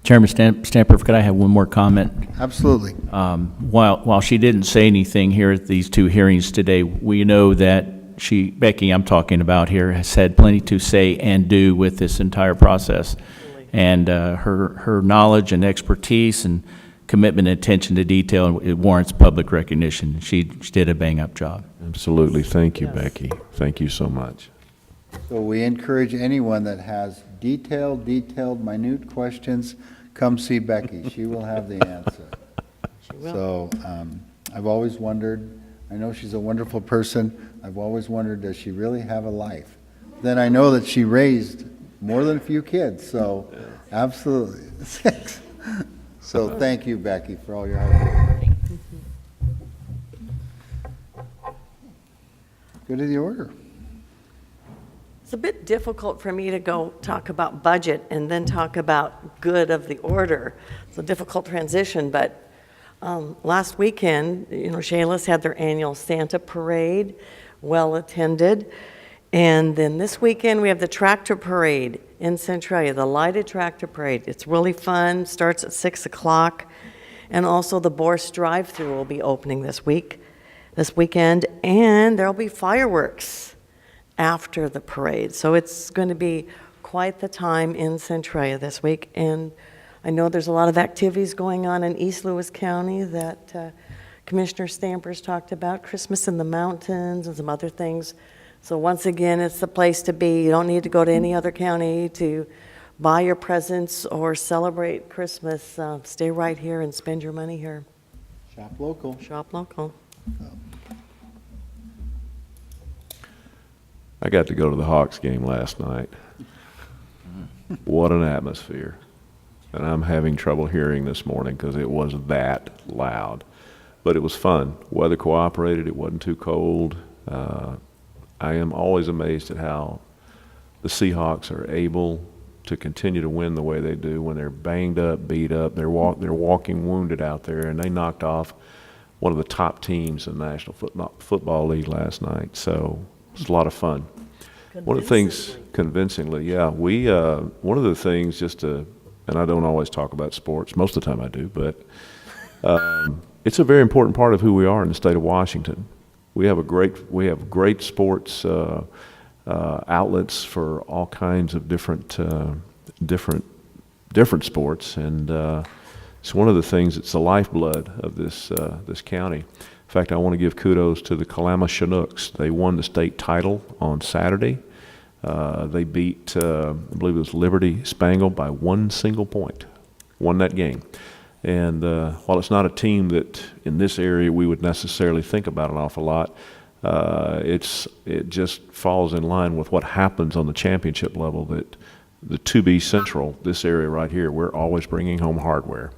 Speaker 7: Chairman Stamper, could I have one more comment?
Speaker 1: Absolutely.
Speaker 7: While she didn't say anything here at these two hearings today, we know that Becky, I'm talking about here, has had plenty to say and do with this entire process. And her knowledge and expertise and commitment and attention to detail, it warrants public recognition. She did a bang-up job.
Speaker 6: Absolutely. Thank you, Becky. Thank you so much.
Speaker 1: So we encourage anyone that has detailed, minute questions, come see Becky. She will have the answer.
Speaker 5: She will.
Speaker 1: So I've always wondered, I know she's a wonderful person, I've always wondered, does she really have a life? Then I know that she raised more than a few kids, so absolutely. So thank you, Becky, for all your hard work. Go to the order.
Speaker 5: It's a bit difficult for me to go talk about budget and then talk about good of the order. It's a difficult transition, but last weekend, Shayla's had their annual Santa parade, well attended. And then this weekend, we have the tractor parade in Centralia, the lighted tractor parade. It's really fun, starts at 6 o'clock. And also the Bourse drive-thru will be opening this weekend, and there'll be fireworks after the parade. So it's going to be quite the time in Centralia this week. And I know there's a lot of activities going on in East Lewis County that Commissioner Stampers talked about, Christmas in the mountains and some other things. So once again, it's the place to be. You don't need to go to any other county to buy your presents or celebrate Christmas. Stay right here and spend your money here.
Speaker 1: Shop local.
Speaker 5: Shop local.
Speaker 6: I got to go to the Hawks game last night. What an atmosphere. And I'm having trouble hearing this morning because it was that loud. But it was fun. Weather cooperated. It wasn't too cold. I am always amazed at how the Seahawks are able to continue to win the way they do when they're banged up, beat up. They're walking wounded out there, and they knocked off one of the top teams in the National Football League last night. So it was a lot of fun. One of the things, convincingly, yeah. One of the things, and I don't always talk about sports. Most of the time I do, but it's a very important part of who we are in the state of Washington. We have great sports outlets for all kinds of different sports, and it's one of the things that's the lifeblood of this county. In fact, I want to give kudos to the Kalama Chinooks. They won the state title on Saturday. They beat, I believe it was Liberty Spangle by one single point. Won that game. And while it's not a team that in this area we would necessarily think about an awful lot, it just falls in line with what happens on the championship level, that the 2B Central, this area right here, we're always bringing home hardware.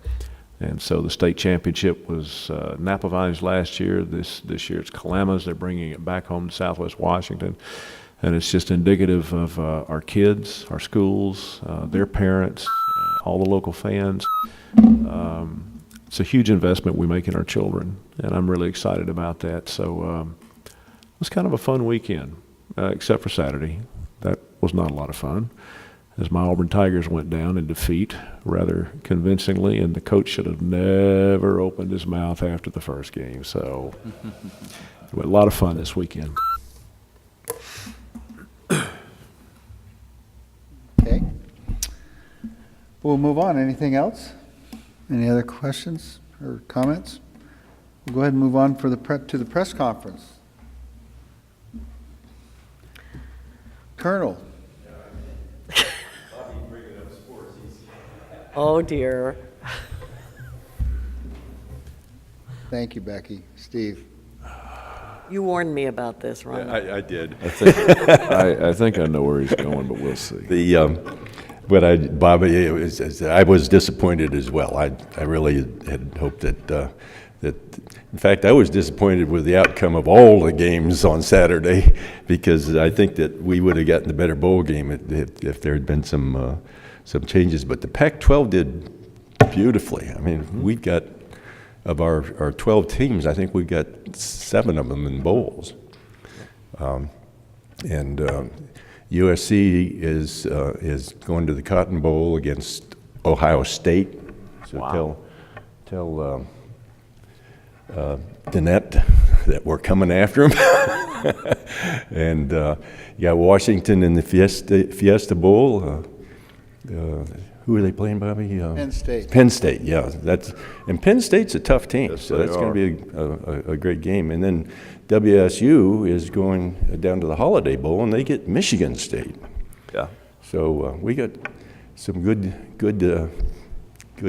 Speaker 6: And so the state championship was Napa Vines last year. This year it's Kalama's. They're bringing it back home to Southwest Washington. And it's just indicative of our kids, our schools, their parents, all the local fans. It's a huge investment we make in our children, and I'm really excited about that. So it was kind of a fun weekend, except for Saturday. That was not a lot of fun, as my Auburn Tigers went down in defeat rather convincingly, and the coach should have never opened his mouth after the first game. So it was a lot of fun this weekend.
Speaker 1: Okay. We'll move on. Anything else? Any other questions or comments? We'll go ahead and move on to the press conference. Colonel.
Speaker 5: Oh, dear.
Speaker 1: Thank you, Becky. Steve.
Speaker 5: You warned me about this, Ron.
Speaker 15: Yeah, I did.
Speaker 6: I think I know where he's going, but we'll see.
Speaker 15: Bobby, I was disappointed as well. I really had hoped that, in fact, I was disappointed with the outcome of all the games on Saturday, because I think that we would have gotten the better bowl game if there had been some changes. But the Pac-12 did beautifully. I mean, we've got, of our 12 teams, I think we've got 7 of them in bowls. USC is going to the Cotton Bowl against Ohio State. So
Speaker 6: Wow.
Speaker 15: tell Danette that we're coming after him. And you got Washington in the Fiesta Bowl. Who are they playing, Bobby?
Speaker 1: Penn State.
Speaker 15: Penn State, yeah. And Penn State's a tough team,
Speaker 6: Yes,
Speaker 15: so
Speaker 6: they
Speaker 15: that's going
Speaker 6: are.
Speaker 15: to be a great game. And then WSU is going down to the Holiday Bowl, and they get Michigan State.
Speaker 6: Yeah.
Speaker 15: So we got some good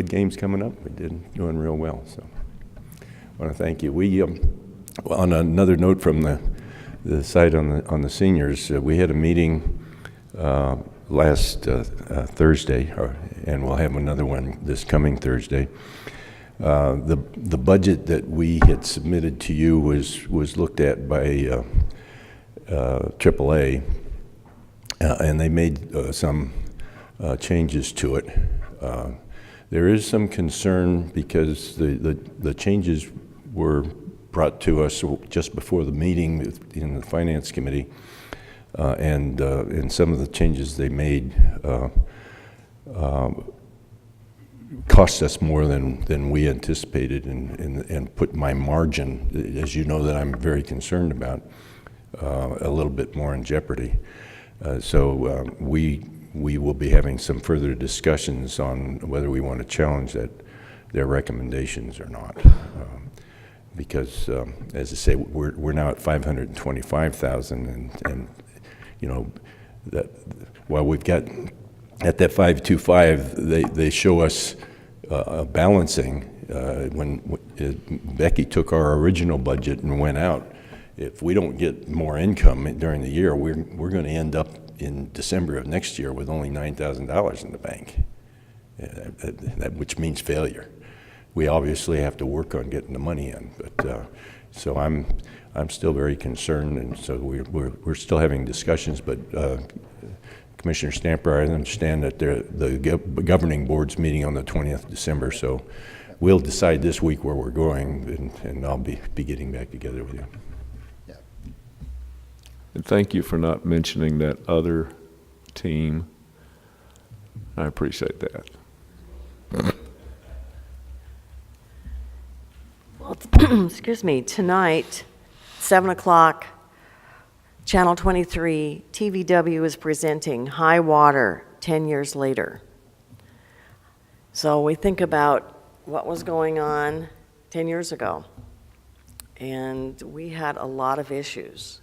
Speaker 15: games coming up. We did doing real well. So I want to thank you. We on another note from the site on the seniors, we had a meeting last Thursday, and we'll have another one this coming Thursday. The budget that we had submitted to you was looked at by AAA, and they made some changes to it. There is some concern because the changes were brought to us just before the meeting in the Finance Committee, and some of the changes they made cost us more than we anticipated, and put my margin, as you know, that I'm very concerned about, a little bit more in jeopardy. So we will be having some further discussions on whether we want to challenge their recommendations or not. Because, as I say, we're now at 525,000, and you know, that while we've got at that 525, they show us balancing. When Becky took our original budget and went out, if we don't get more income during the year, we're going to end up in December of next year with only $9,000 in the bank, which means failure. We obviously have to work on getting the money in, but so I'm still very concerned, and so we're still having discussions. But Commissioner Stamper, I understand that the governing board's meeting on the 20th of December, so we'll decide this week where we're going, and I'll be getting back together with you.
Speaker 1: Yeah.
Speaker 6: And thank you for not mentioning that other team. I appreciate that.
Speaker 5: Well, excuse me, tonight, 7 o'clock, Channel 23, TVW is presenting High Water, 10 years later. So we think about what was going on 10 years ago. And we had a lot of issues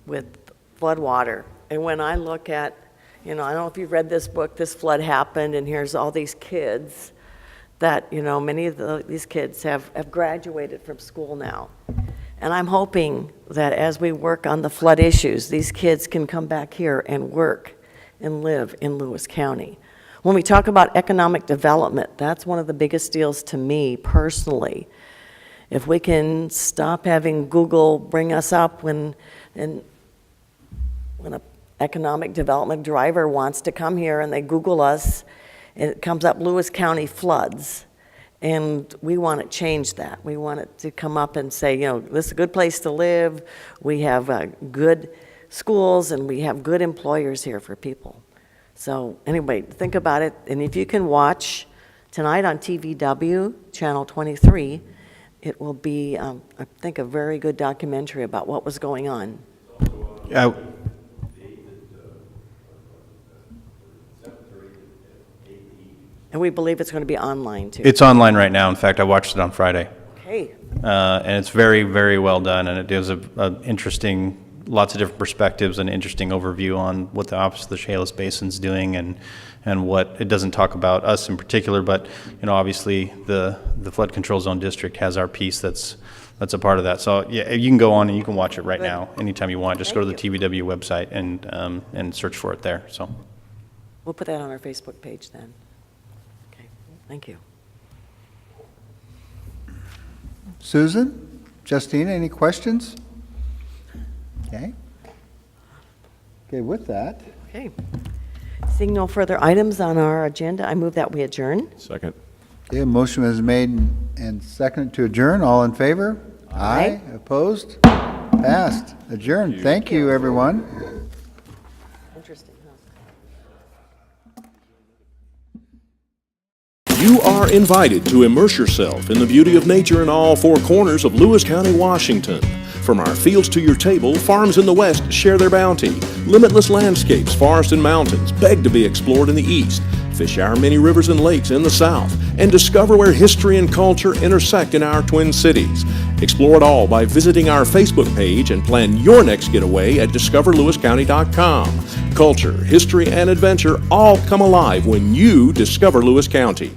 Speaker 5: with floodwater. And when I look at, you know, I don't know if you've read this book, This Flood Happened, and here's all these kids that, you know, many of these kids have graduated from school now. And I'm hoping that as we work on the flood issues, these kids can come back here and work and live in Lewis County. When we talk about economic development, that's one of the biggest deals to me personally. If we can stop having Google bring us up when an economic development driver wants to come here and they Google us, and it comes up Lewis County floods. And we want to change that. We want it to come up and say, you know, this is a good place to live. We have good schools, and we have good employers here for people. So anyway, think about it. And if you can watch tonight on TVW, Channel 23, it will be, I think, a very good documentary about what was going on. And we believe it's going to be online, too.
Speaker 12: It's online right now. In fact, I watched it on Friday.
Speaker 5: Okay.
Speaker 12: And it's very, very well done, and it gives a interesting, lots of different perspectives and interesting overview on what the Office of the Chehalis Basin's doing, and what, it doesn't talk about us in particular, but, you know, obviously the Flood Control Zone District has our piece that's a part of that. So, yeah, you can go on and you can watch it right now, anytime you want. Just go to the TVW website and search for it there, so.
Speaker 5: We'll put that on our Facebook page then. Okay, thank you.
Speaker 1: Susan, Justina, any questions? Okay. Okay, with that,
Speaker 5: Okay. Seeing no further items on our agenda, I move that we adjourn.
Speaker 6: Second.
Speaker 1: okay, a motion was made and seconded to adjourn. All in favor?
Speaker 5: Aye.
Speaker 1: Opposed? Passed. Adjourned. Thank you, everyone.
Speaker 5: Interesting, huh?
Speaker 16: You are invited to immerse yourself in the beauty of nature in all four corners of Lewis County, Washington. From our fields to your table, farms in the west share their bounty. Limitless landscapes, forests and mountains beg to be explored in the east. Fish our many rivers and lakes in the south, and discover where history and culture intersect in our twin cities. Explore it all by visiting our Facebook page and plan your next getaway at discoverlewiscounty.com. Culture, history, and adventure all come alive when you discover Lewis County.